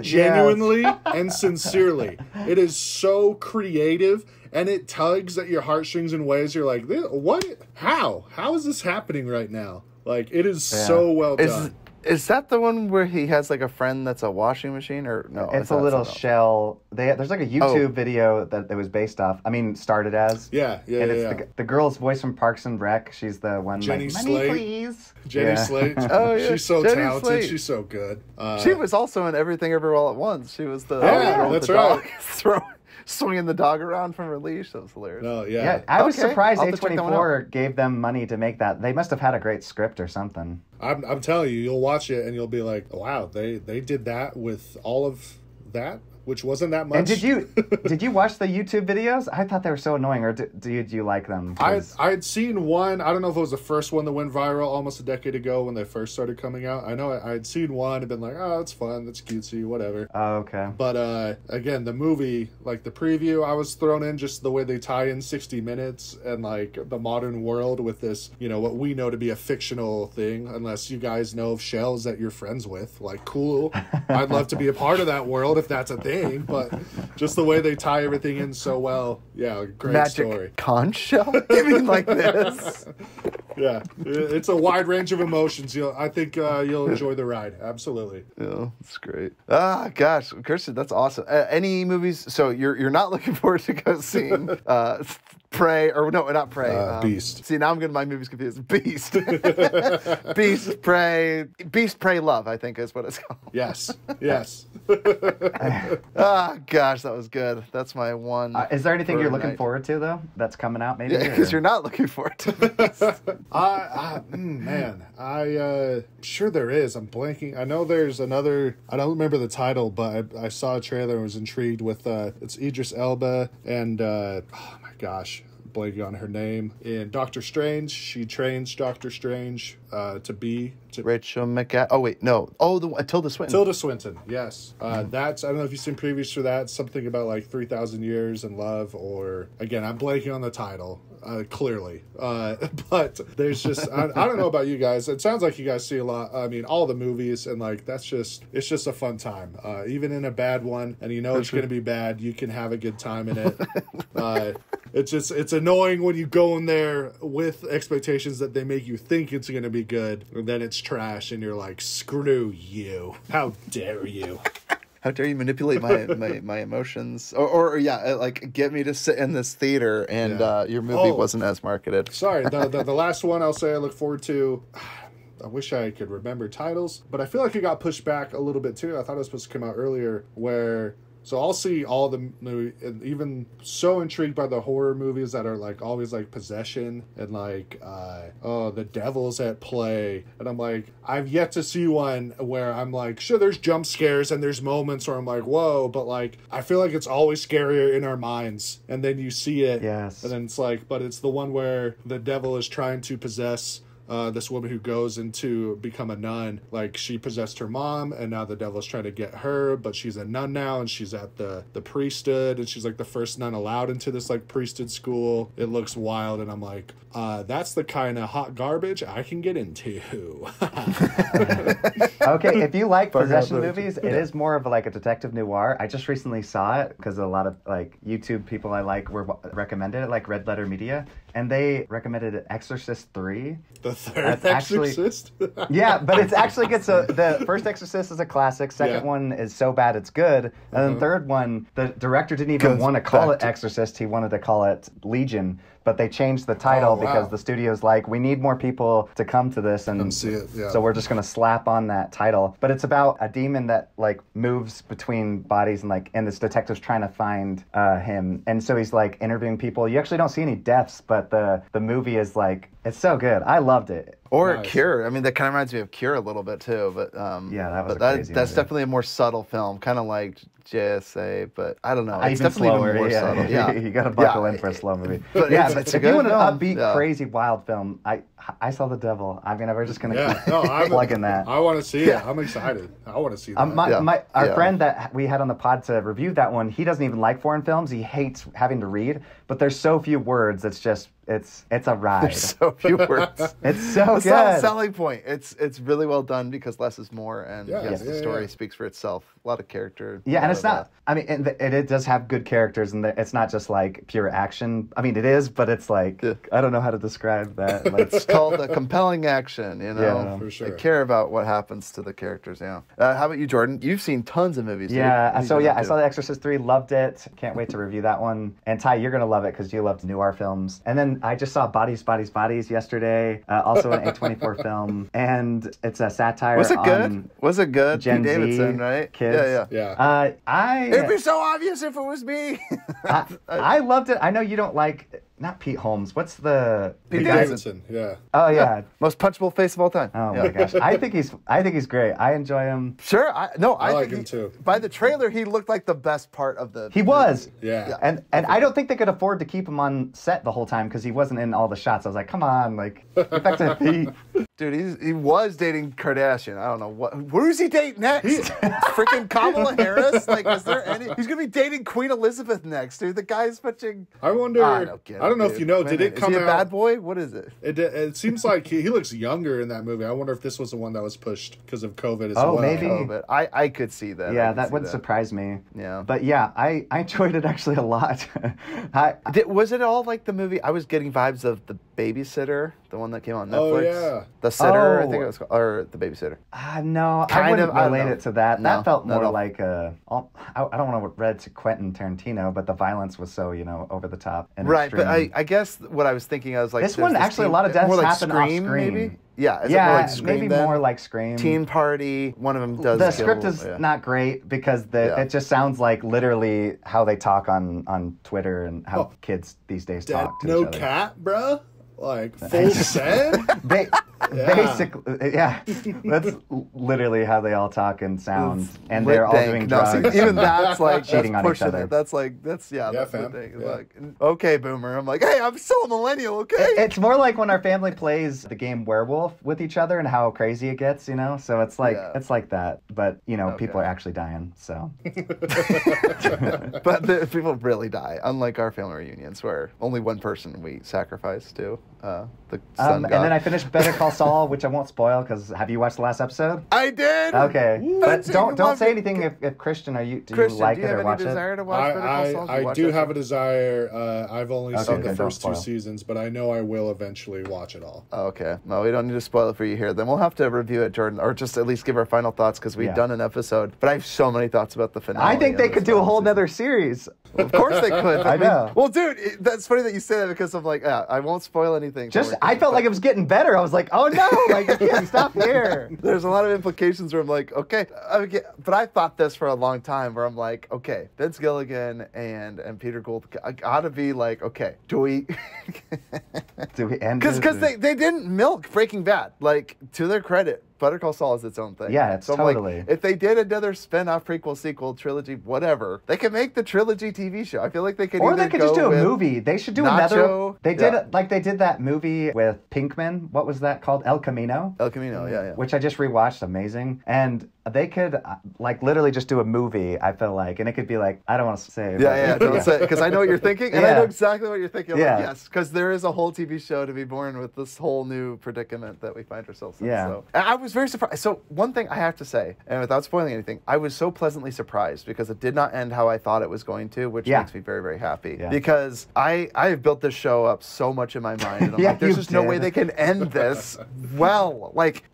Genuinely and sincerely. It is so creative and it tugs at your heartstrings in ways you're like, what? How is this happening right now? Like, it is so well done. Is that the one where he has like a friend that's a washing machine, or no? It's a little shell. There's like a YouTube video that it was based off. I mean, started as. Yeah. The girl's voice from Parks and Rec. She's the one. Jenny like, Slate. Money, please. Jenny Slate. Oh yeah, she's so Jenny talented. Slate. She's so good. She was also in Everything Everywhere All at Once. She was the yeah, that's right. Swinging the dog around from her leash. That was hilarious. Oh yeah. I was surprised I'll have to check that one A24 gave them money to make that. They must have had a great script or something. I'm telling you, you'll watch it and you'll be like, wow, they did that with all of that, which wasn't that much. And did you watch the YouTube videos? I thought they were so annoying. Or did you like them? I had seen one. I don't know if it was the first one that went viral almost a decade ago when they first started coming out. I know I had seen one and been like, oh, that's fun, that's cutesy, whatever. Oh, okay. But again, the movie, like the preview, I was thrown in just the way they tie in 60 Minutes and like the modern world with this, what we know to be a fictional thing, unless you guys know of shells that you're friends with. Like, cool. I'd love to be a part of that world if that's a thing. But just the way they tie everything in so well, great Magic story. Conch shell? You mean like this? Yeah, it's a wide range of emotions. I think you'll enjoy the ride. Absolutely. Yeah, that's great. Ah, gosh, Kirsten, that's awesome. Any movies? So you're not looking forward to go seeing Prey, or no, not Prey. Beast. See, now I'm getting my movies confused. Beast. Beast, Prey, Love, I think is what it's called. Yes. Ah, gosh, that was good. That's my one. Is there anything you're looking forward to, though, that's coming out maybe? Yeah, because you're not looking forward to this. Man, I'm sure there is. I'm blanking. I know there's another, I don't remember the title, but I saw a trailer and was intrigued with, it's Idris Elba and, oh my gosh, blanking on her name. In Doctor Strange, she trains Doctor Strange to be... Rachel McAdams. Oh, wait, no. Oh, Tilda Swinton. Tilda Swinton, yes. That's, I don't know if you've seen previews for that, something about like 3,000 Years in Love, or, again, I'm blanking on the title, clearly. But there's just, I don't know about you guys. It sounds like you guys see a lot, I mean, all the movies, and like, it's just a fun time. Even in a bad one, and it's going to be bad, you can have a good time in it. It's annoying when you go in there with expectations that they make you think it's going to be good, and then it's trash, and you're like, screw you. How dare you? How dare you manipulate my emotions? Or like, get me to sit in this theater, and your movie wasn't as marketed. Sorry, the last one I'll say I look forward to... I wish I could remember titles, but I feel like it got pushed back a little bit too. I thought it was supposed to come out earlier, so I'll see all the movie, and even so intrigued by the horror movies that are like always like Possession and like the Devil's at Play, and I'm like, I've yet to see one where I'm like, sure, there's jump scares and there's moments where I'm like, whoa, but like I feel like it's always scarier in our minds, and then you see it, yes, and then it's like, but it's the one where the devil is trying to possess this woman who goes into become a nun. Like, she possessed her mom, and now the devil's trying to get her, but she's a nun now, and she's at the priesthood, and she's like the first nun allowed into this like priesthood school. It looks wild, and I'm like, that's the kind of hot garbage I can get into. Okay, if you like possession movies, it is more of like a detective noir. I just recently saw it because a lot of like YouTube people I like were recommended it, like Red Letter Media, and they recommended Exorcist 3. The third Exorcist? Yeah, but it's actually gets the first Exorcist is a classic, second one is so bad it's good, and the third one, the director didn't even want to call it Exorcist, he wanted to call it Legion. But they changed the title because the studio's like, we need more people to come to this, and see it, so we're just going to slap on that title. But it's about a demon that like moves between bodies, and this detective's trying to find him. And so he's like interviewing people. You actually don't see any deaths, but the movie is like, it's so good. I loved it. Or nice. Cure. I mean, that kind of reminds me of Cure a little bit too. But yeah, that was that's definitely a more subtle film, kind of like JSA. But I don't know. It's even definitely slower, even more subtle. Yeah, you got to buckle in for a slow movie. But if you want an upbeat, crazy, wild film, I Saw the Devil. I mean, we're just gonna keep plugging that. I want to see it. I'm excited. I want to see that. Our friend that we had on the pod to review that one, he doesn't even like foreign films. He hates having to read. but there's so few words. It's just it's a ride. There's so few words. It's so That's good. not a selling point. It's really well done because less is more, and the story yeah. speaks for itself. A lot of character. Yeah, and it's not. I mean, it does have good characters, and it's not just like pure action. I mean, it is, but it's like I don't know how to describe that. Like, It's called a compelling action. You know, Yeah. For sure. They care about what happens to the characters. Yeah. How about you, Jordan? You've seen tons of movies. yeah. Dude. So yeah, I saw The Exorcist 3, loved it. Can't wait to review that one. And Ty, you're gonna love it because you loved noir films. And then I just saw Bodies yesterday. Also an A24 film, and it's a satire. Was it good? on Was it good? Gen Pete Z Davidson, right? kids. Yeah. It'd be so obvious if it was me. I loved it. I know you don't like, not Pete Holmes. What's the Pete guy- Davidson. Yeah. Oh yeah. Most punchable face of all time. Oh Yeah. my gosh. I think he's great. I enjoy him. Sure. I like think him too. By the trailer, he looked like the best part of the. He was. Yeah. And I don't think they could afford to keep him on set the whole time because he wasn't in all the shots. I was like, come on, like get back to Pete. Dude, he was dating Kardashian. I don't know who's he dating next? Freaking Kamala Harris? Like, is there any? He's gonna be dating Queen Elizabeth next, dude. The guy's fucking. I wonder. I I don't know if you know. Did it come Is he out? a bad boy? What is it? It seems like he looks younger in that movie. I wonder if this was the one that was pushed because of COVID as Oh, well. maybe. Oh, but I could see that. Yeah, that wouldn't surprise me. Yeah. But yeah, I enjoyed it actually a lot. Was it all like the movie? I was getting vibes of The Babysitter, the one that came on Netflix. Oh, yeah. The Sitter, I Oh. think it was called, or The Babysitter. No, Kind I wouldn't of, I don't relate know. it to that. No, That felt not at more all. like I don't want to read to Quentin Tarantino, but the violence was so, over the top and Right, but extreme. I guess what I was thinking, I was like, This there's one, actually, a lot of deaths more like happen off Scream, screen. maybe? Yeah, is yeah, it more like Scream maybe then? more like Scream. Teen Party, one of them does The kill- script is yeah. not great because Yeah. it just sounds like literally how they talk on Twitter and how kids these days Dad, talk to no each other. cat, bruh. Like full send. Basically, yeah, that's literally how they all talk and sound, and they're all Dank. doing No, see, drugs. even that's like cheating that's on each pushing other. it. That's Yeah, fam. the thing. Yeah. Like, okay, boomer. I'm like, hey, I'm still a millennial, okay? It's more like when our family plays the game Werewolf with each other and how crazy it gets, So it's like it's like that, but people are actually dying. So, But people really die, unlike our family reunions where only one person we sacrifice to the sun and god. then I finished Better Call Saul, which I won't spoil because have you watched the last episode? I did. Okay, but I don't say love it. anything if Christian, do Christian, you like do you it have or any watch desire it? to watch Better Call Saul? I do have a desire. I've only seen Okay, the don't first two spoil. seasons, but I know I will eventually watch it all. Okay. No, we don't need to spoil it for you here. Then we'll have to review it, Jordan, or just at least give our final thoughts because we've done an episode. But I have so many thoughts about the finale. I think they and could this do a final whole season. nother series. Of course they could. I know. Well, dude, that's funny that you say that because I'm like, I won't spoil anything. I felt like it was getting better. I was like, oh no, like you can't stop here. There's a lot of implications where I'm like, okay, but I thought this for a long time where I'm like, okay, Vince Gilligan and Peter Gould, I gotta be like, okay, do we? Do we end Because this? they didn't milk Breaking Bad. Like, to their credit, Better Call Saul is its own thing. Yeah, it's I'm like, totally. if they did another spin-off, prequel, sequel, trilogy, whatever, they could make the trilogy TV show. I feel like they could Or either they could just go do a with movie. They should do Nacho. another. They did Yeah. like they did that movie with Pinkman. What was that called? El Camino. El Camino, yeah. Which I just rewatched. Amazing. And they could like literally just do a movie. I feel like, and it could be like I don't want to say. Yeah, don't say because I know what you're thinking, and I Yeah. know exactly what you're thinking. I'm Yeah. like, yes, because there is a whole TV show to be born with this whole new predicament that we find ourselves in. Yeah. So and I was very surprised. So one thing I have to say, and without spoiling anything, I was so pleasantly surprised because it did not end how I thought it was going to, which makes me very, very happy. Yeah. Because I have built this show up so much in my mind, and I'm Yeah, like, there's you just no did. way they can end this well. Like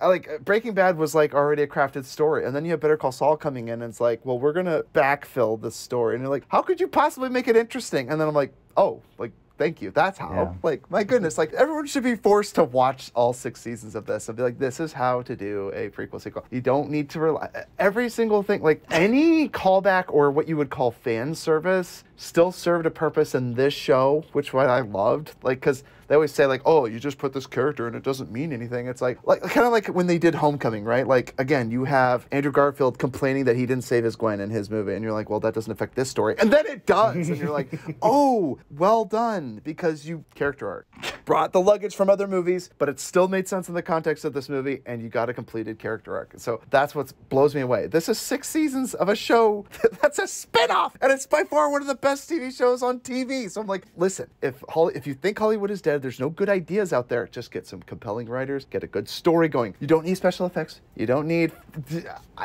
Breaking Bad was like already a crafted story, and then you have Better Call Saul coming in, and it's like, well, we're gonna backfill this story, and you're like, how could you possibly make it interesting? And then I'm like, oh, like. Thank you. That's how. Yeah. Like, my goodness. Like, everyone should be forced to watch all 6 seasons of this and be like, this is how to do a prequel sequel. You don't need to rely. Every single thing, like, any callback or what you would call fan service still served a purpose in this show, which what I loved. Like, because they always say, like, oh, you just put this character and it doesn't mean anything. It's like kind of like when they did Homecoming, right? Like, again, you have Andrew Garfield complaining that he didn't save his Gwen in his movie. And you're like, well, that doesn't affect this story. And then it does. And you're like, oh, well done. Because you, character arc, brought the luggage from other movies, but it still made sense in the context of this movie. And you got a completed character arc. So that's what blows me away. This is 6 seasons of a show that's a spinoff. And it's by far one of the best TV shows on TV. So I'm like, listen, if you think Hollywood is dead, there's no good ideas out there. Just get some compelling writers, get a good story going. You don't need special effects. You don't need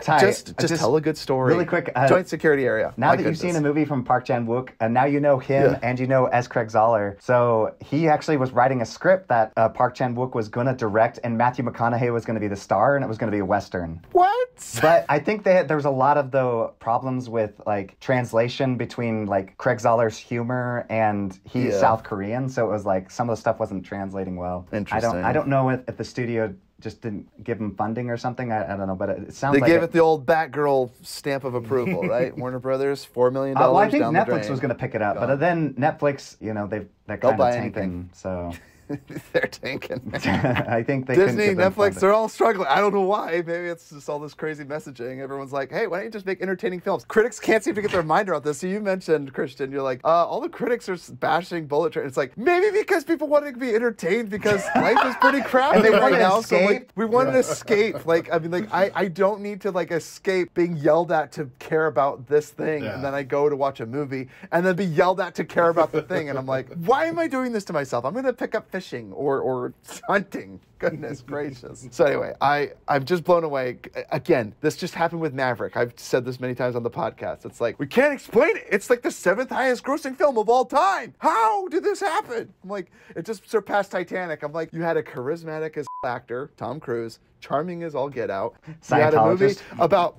just tell a good story. Really quick, joint security area. Now that you've seen a movie from Park Chan-wook, and now you know him and you know S. Craig Zoller. So he actually was writing a script that Park Chan-wook was going to direct, and Matthew McConaughey was going to be the star, and it was going to be a Western. What? But I think there was a lot of problems with like translation between like Craig Zoller's humor and he's South Korean, so it was like some of the stuff wasn't translating well. Interesting. I don't know if the studio just didn't give him funding or something. I don't know, but it sounds like they gave it the old Batgirl stamp of approval, right? Warner Brothers, $4 million. Well, I think down Netflix was going to pick it up, but then Netflix, they're kind of tanking, so. They're tanking. I think they Disney, Netflix, they're all struggling. I don't know why. Maybe it's just all this crazy messaging. Everyone's like, hey, why don't you just make entertaining films? Critics can't seem to get their mind around this. So you mentioned, Christian, you're like, all the critics are bashing Bullet Train. It's like, maybe because people want to be entertained because life is pretty crappy and they right now. Escape. So like, we want to escape. Like, I mean, like, I don't need to like escape being yelled at to care about this thing. And then I go to watch a movie and then be yelled at to care about the thing. And I'm like, why am I doing this to myself? I'm going to pick up fishing or hunting. Goodness gracious. So anyway, I'm just blown away. Again, this just happened with Maverick. I've said this many times on the podcast. It's like, we can't explain it. It's like the 7th highest grossing film of all time. How did this happen? I'm like, it just surpassed Titanic. I'm like, you had a charismatic as actor, Tom Cruise, charming as all get out. You had a movie about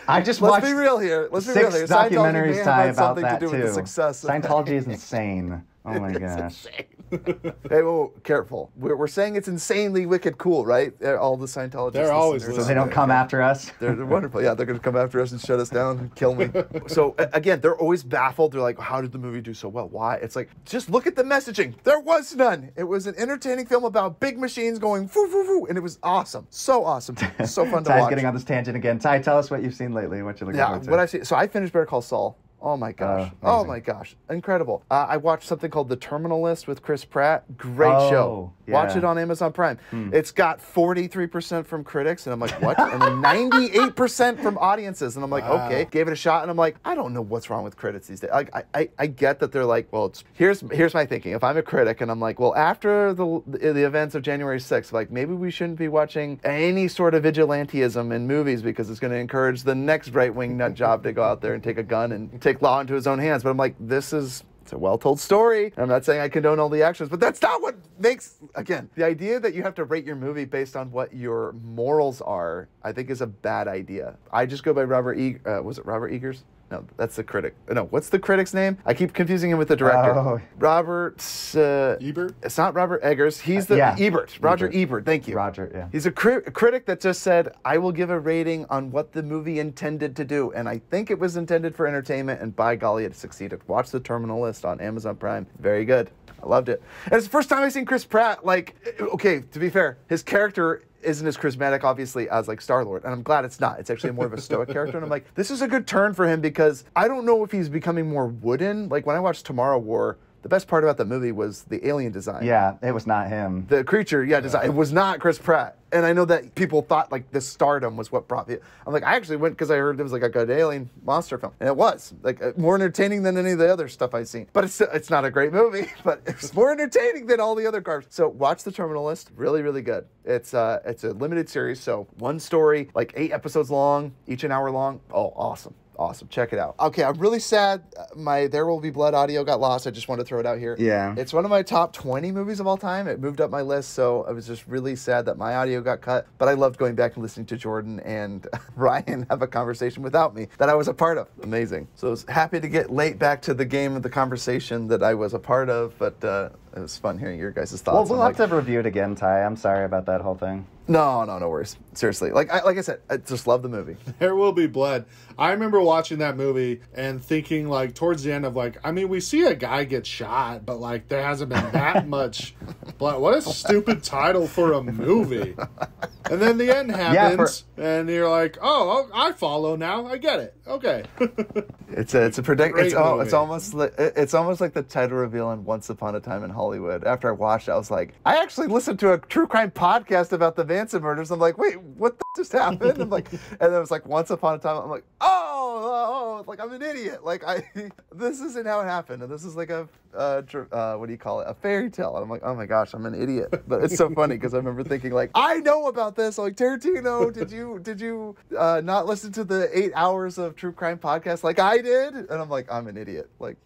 I just let's watched be real here. Let's be 6 real here. documentaries Scientology about may have had something that to do too. with the success of Scientology is insane. Oh my gosh. Hey, whoa, careful. We're saying it's insanely wicked cool, right? All the Scientologists. They're always So they don't come after us. They're wonderful. Yeah, they're going to come after us and shut us down and kill me. So again, they're always baffled. They're like, how did the movie do so well? Why? It's like, just look at the messaging. There was none. It was an entertaining film about big machines going foo, foo, foo, and it was awesome. So awesome. So fun to Ty's watch. getting on this tangent again. Ty, tell us what you've seen lately. What you looking forward to? What I've seen. So I finished Better Call Saul. Oh my gosh. Oh amazing. my gosh. Incredible. I watched something called The Terminal List with Chris Pratt. Great show. Yeah. Watch it on Amazon Prime. It's got 43% from critics, and I'm like, what? And then 98% from audiences. And I'm like, okay. Gave it a shot, and I'm like, I don't know what's wrong with critics these days. Like, I get that they're like, well, here's my thinking. If I'm a critic and I'm like, well, after the events of January 6th, like maybe we shouldn't be watching any sort of vigilantism in movies because it's going to encourage the next right-wing nut job to go out there and take a gun and take law into his own hands. But I'm like, it's a well-told story. I'm not saying I condone all the actions, but that's not what makes, again, the idea that you have to rate your movie based on what your morals are, I think is a bad idea. I just go by was it Robert Eggers? No, that's the critic. No, what's the critic's name? I keep confusing him with the director. Oh. Robert... Ebert? It's not Robert Eggers. He's the... Ebert. Roger Ebert. Thank you. Roger, yeah. He's a critic that just said, I will give a rating on what the movie intended to do. And I think it was intended for entertainment, and by golly, it succeeded. Watch The Terminal List on Amazon Prime. Very good. I loved it. And it's the first time I've seen Chris Pratt, like, okay, to be fair, his character isn't as charismatic, obviously, as like Star-Lord. And I'm glad it's not. It's actually more of a stoic character. And I'm like, this is a good turn for him because I don't know if he's becoming more wooden. Like when I watched Tomorrow War, the best part about the movie was the alien design. Yeah, it was not him. The creature, design. It was not Chris Pratt. And I know that people thought like this stardom was what brought me. I'm like, I actually went because I heard it was like a good alien monster film. And it was like more entertaining than any of the other stuff I've seen. But it's not a great movie, but it's more entertaining than all the other cars. So watch The Terminal List. Really, really good. It's a limited series. So one story, like 8 episodes long, each an hour long. Oh, awesome. Awesome. Check it out. Okay, I'm really sad my There Will Be Blood audio got lost. I just want to throw it out here. Yeah. It's one of my top 20 movies of all time. It moved up my list, so I was just really sad that my audio got cut. But I loved going back and listening to Jordan and Ryan have a conversation without me that I was a part of. Amazing. So I was happy to get late back to the game of the conversation that I was a part of, but it was fun hearing your guys' thoughts. Well, we'll have to review it again, Ty. I'm sorry about that whole thing. No worries. Seriously. Like I said, I just love the movie. There Will Be Blood. I remember watching that movie and thinking, like, towards the end of, like, I mean, we see a guy get shot, but, like, there hasn't been that much blood. What a stupid title for a movie. And then the end happens, and you're like, oh, I follow now. I get it. Okay. It's almost like the title reveal in Once Upon a Time in Hollywood. After I watched it, I was like, I actually listened to a true crime podcast about the Manson murders. I'm like, wait, what just happened? I'm like, and it was like Once Upon a Time. I'm like, oh, like I'm an idiot. Like this isn't how it happened. And this is like a what do you call it? A fairy tale. And I'm like, oh my gosh, I'm an idiot. But it's so funny because I remember thinking like, I know about this. I'm like, Tarantino, did you not listen to the 8 hours of true crime podcast like I did? And I'm like, I'm an idiot. Like.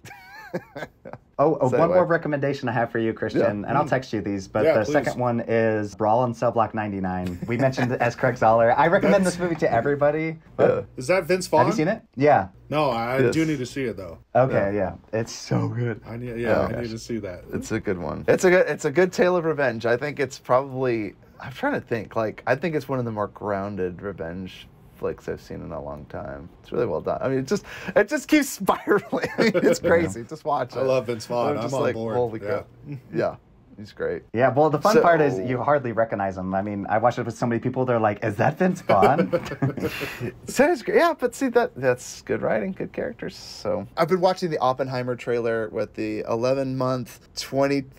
One more recommendation I have for you, Christian, and I'll text you these, but the please. second one is Brawl in Cell Block 99. We mentioned it as Craig Zoller. I recommend this movie to everybody. But Is that Vince Vaughn? have you seen it? Yeah. No, I do need to see it though. Okay, yeah. It's so good. I need to see that. It's a good one. It's a good tale of revenge. I think it's probably, I'm trying to think, like, I think it's one of the more grounded revenge flicks I've seen in a long time. It's really well done. I mean, it just keeps spiraling. I mean, it's crazy. Just watch it. I love Vince Vaughn. I'm just on like, board. holy crap. Yeah, he's great. Yeah, well, the fun part is you hardly recognize him. I mean, I watched it with so many people, they're like, is that Vince Vaughn? So it's great. Yeah, but see, that's good writing, good characters. So I've been watching the Oppenheimer trailer with the 11-month,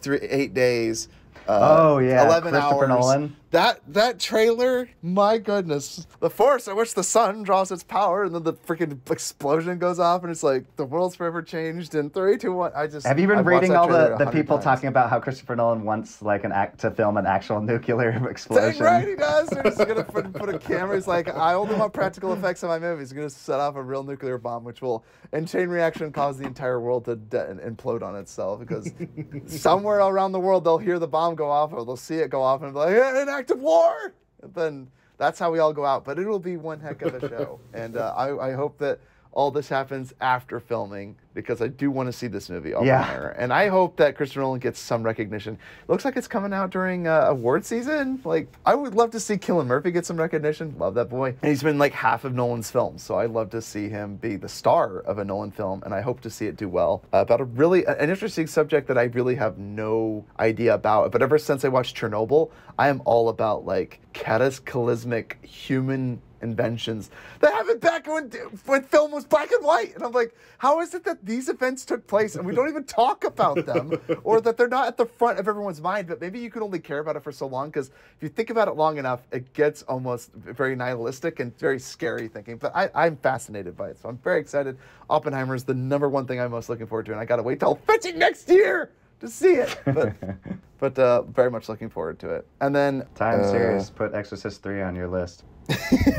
8 days. 11 Christopher hours. Nolan. That trailer, my goodness. The force at which the sun draws its power, and then the freaking explosion goes off, and it's like, the world's forever changed in 3, 2, 1. Have you been reading all the people talking about how Christopher Nolan wants like to film an actual nuclear explosion? Dang right he does. They're just going to put a camera. He's like, I only want practical effects in my movies. He's going to set off a real nuclear bomb, which will, in chain reaction, cause the entire world to implode on itself. Because somewhere around the world, they'll hear the bomb go off, or they'll see it go off, and be like, an act of war. And then that's how we all go out. But it'll be one heck of a show. And I hope that all this happens after filming, because I do want to see this movie, Oppenheimer. And I hope that Christopher Nolan gets some recognition. Looks like it's coming out during award season. Like, I would love to see Cillian Murphy get some recognition. Love that boy. And he's been like half of Nolan's films, so I'd love to see him be the star of a Nolan film, and I hope to see it do well. About an interesting subject that I really have no idea about. But ever since I watched Chernobyl, I am all about like cataclysmic human inventions that happened back when film was black and white. And I'm like, how is it that these events took place and we don't even talk about them, or that they're not at the front of everyone's mind? But maybe you can only care about it for so long, because if you think about it long enough, it gets almost very nihilistic and very scary thinking. But I'm fascinated by it, so I'm very excited. Oppenheimer is the #1 thing I'm most looking forward to, and I gotta wait till fetching next year to see it. But very much looking forward to it. And then Time series, put Exorcist 3 on your list.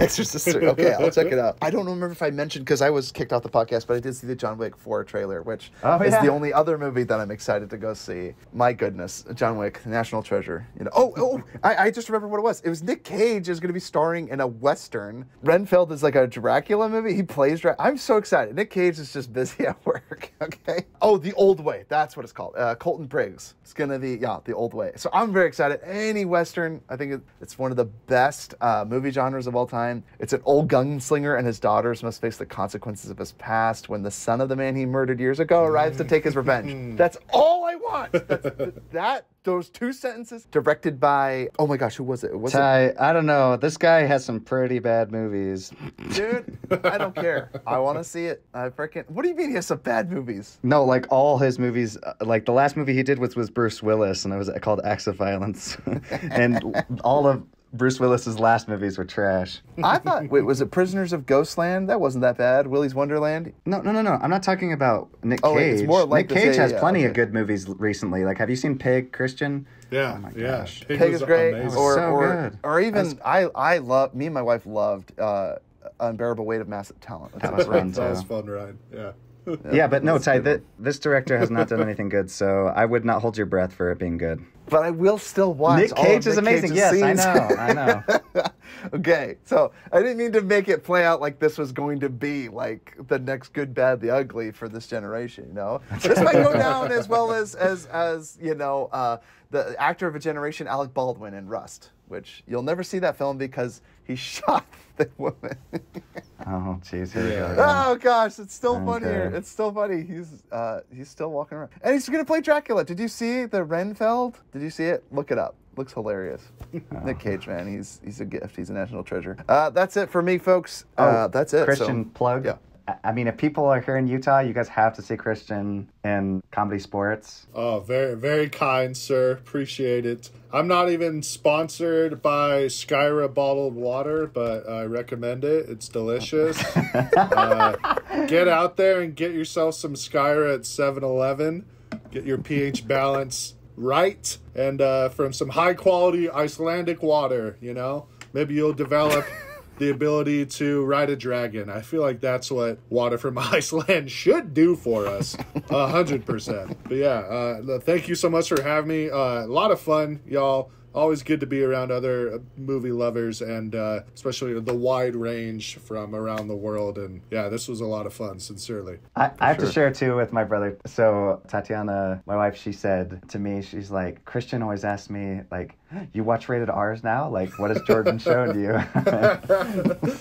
Exorcist 3. Okay, I'll check it out. I don't remember if I mentioned, because I was kicked off the podcast, but I did see the John Wick 4 trailer, which is the only other movie that I'm excited to go see. My goodness, John Wick, National Treasure. You know, I just remember what it was. It was Nick Cage is going to be starring in a Western. Renfield is like a Dracula movie. He plays Dracula. I'm so excited. Nick Cage is just busy at work, okay? Oh, The Old Way. That's what it's called. Colton Briggs. It's going to be, The Old Way. So I'm very excited. Any Western, I think it's one of the best movie genres of all time. It's an old gunslinger and his daughters must face the consequences of his past when the son of the man he murdered years ago arrives to take his revenge. That's all I want. Those 2 sentences. Directed by, oh my gosh, who was it? I don't know. This guy has some pretty bad movies. Dude, I don't care. I want to see it. What do you mean he has some bad movies? No, like all his movies, like the last movie he did was Bruce Willis, and it was called Acts of Violence. And all of Bruce Willis's last movies were trash. I thought, was it Prisoners of Ghostland? That wasn't that bad. Willy's Wonderland? No. I'm not talking about Nick Cage. It's more like Nick Cage has plenty of good movies recently. Like, have you seen Pig, Christian? Yeah. Oh my gosh. Pig is great. Amazing. Or even, I love, me and my wife loved Unbearable Weight of Massive Talent. That was fun, too. That was fun ride. Yeah. Yeah, but no, Ty, this director has not done anything good, so I would not hold your breath for it being good. But I will still watch. Nick Cage is amazing. Yes, scenes. I know. Okay, so I didn't mean to make it play out like this was going to be like the next Good, Bad, the Ugly for this generation. You know, this might go down as well as you know the actor of a generation, Alec Baldwin in Rust, which you'll never see that film because he shot the woman. Oh, jeez, here we go. Oh gosh, it's still funny here. It's still funny. He's still walking around, and he's gonna play Dracula. Did you see the Renfield? Did you see it? Look it up. Looks hilarious. Nick Cage, man, he's a gift. He's a national treasure. That's it for me, folks. That's it. Christian, plug. Yeah. I mean, if people are here in Utah, you guys have to see Christian in Comedy Sports. Oh, very, very kind, sir. Appreciate it. I'm not even sponsored by Skyra bottled water, but I recommend it. It's delicious. Get out there and get yourself some Skyra at 7-Eleven. Get your pH balance right, and from some high quality Icelandic water, you know, maybe you'll develop the ability to ride a dragon. I feel like that's what water from Iceland should do for us, 100%. But yeah, thank you so much for having me. A lot of fun, y'all. Always good to be around other movie lovers, and especially the wide range from around the world. And yeah, this was a lot of fun, sincerely. I have to share too with my brother. So Tatiana, my wife, she said to me, she's like, Christian always asks me, like, you watch rated R's now? Like, what has Jordan shown you?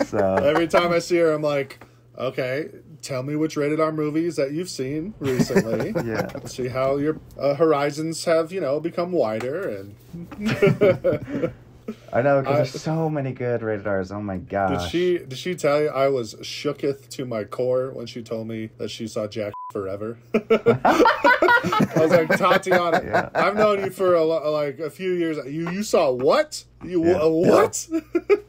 So every time I see her, I'm like, okay, tell me which rated R movies that you've seen recently. Yeah. Let's see how your horizons have, become wider. And I know, because there's so many good rated R's. Oh my gosh. Did she tell you I was shooketh to my core when she told me that she saw Jack Forever? I was like, Tatiana, Yeah. I've known you for a few years. You saw what? What?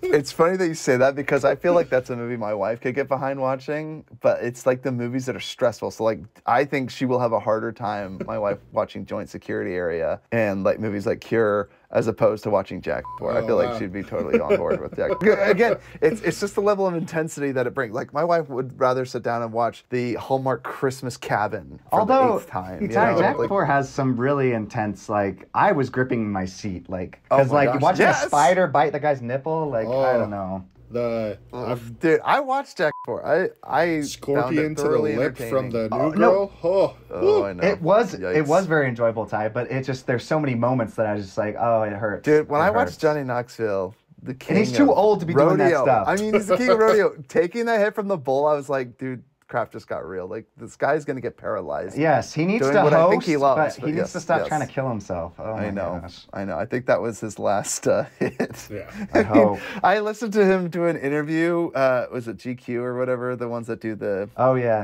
It's funny that you say that, because I feel like that's a movie my wife could get behind watching, but it's like the movies that are stressful. So like, I think she will have a harder time, my wife, watching Joint Security Area and like movies like Cure, as opposed to watching Jack Bauer. I feel like she'd be totally on board with Jack. Again, it's just the level of intensity that it brings. Like, my wife would rather sit down and watch the Hallmark Christmas Cabin for the 8th time. Jack Bauer has some really intense, like, I was gripping my seat, like, because like watching a spider bite the guy's nipple, like, I don't know. Dude, I watched Jack Bauer. I Scorpion to the lip from the new girl. No. Oh, I know. It was very enjoyable, Ty, but it just, there's so many moments that I was just like, oh, it hurts. Dude, when I watched Johnny Knoxville, the king, and he's too old to be rodeo, doing that stuff. I mean, he's the king of rodeo. Taking that hit from the bull, I was like, dude, crap just got real. Like, this guy's gonna get paralyzed. Yes, he needs doing to what host, I think he loves, but he needs to stop trying to kill himself. Oh my gosh. I know. I think that was his last hit. Yeah. I hope. I listened to him do an interview. Was it GQ or whatever? The ones that do the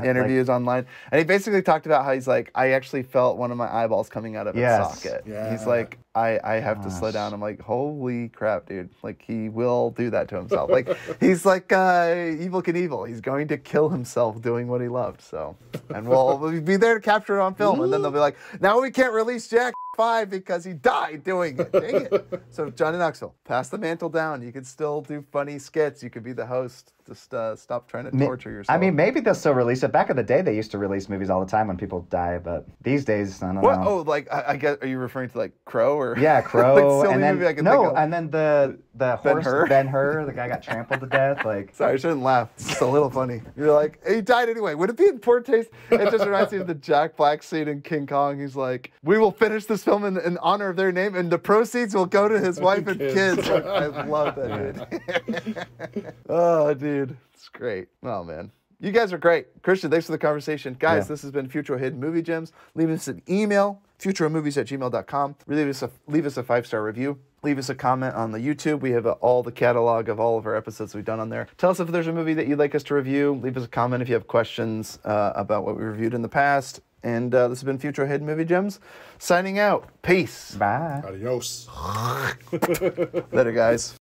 interviews online. And he basically talked about how he's like, I actually felt one of my eyeballs coming out of its socket. Yeah. He's like, I have to slow down. I'm like, holy crap, dude. Like, he will do that to himself. Like, he's like Evel Knievel. He's going to kill himself doing what he loved. So, and we'll be there to capture it on film. And then they'll be like, now we can't release Jack 5 because he died doing it. Dang it. So, Johnny Knoxville, pass the mantle down. You can still do funny skits. You could be the host. Just stop trying to torture yourself. I mean, maybe they'll still release it. Back in the day, they used to release movies all the time when people die, but these days, I don't know. Oh, like, I guess, are you referring to like Crow or? Yeah, Crow. like, and then, think of. And then the horse, Ben-Hur, the guy got trampled to death. Like, sorry, I shouldn't laugh. It's just a little funny. You're like, he died anyway. Would it be in poor taste? It just reminds me of the Jack Black scene in King Kong. He's like, we will finish this film in honor of their name, and the proceeds will go to his wife and kids. Like, I love that, dude. Oh, dude. It's great. Oh, man. You guys are great. Christian, thanks for the conversation. Guys, this has been Futro Hidden Movie Gems. Leave us an email, futuromovies@gmail.com. Leave us a 5-star review. Leave us a comment on the YouTube. We have all the catalog of all of our episodes we've done on there. Tell us if there's a movie that you'd like us to review. Leave us a comment if you have questions about what we reviewed in the past. And this has been Futro Hidden Movie Gems. Signing out. Peace. bye. Adios. Later, guys.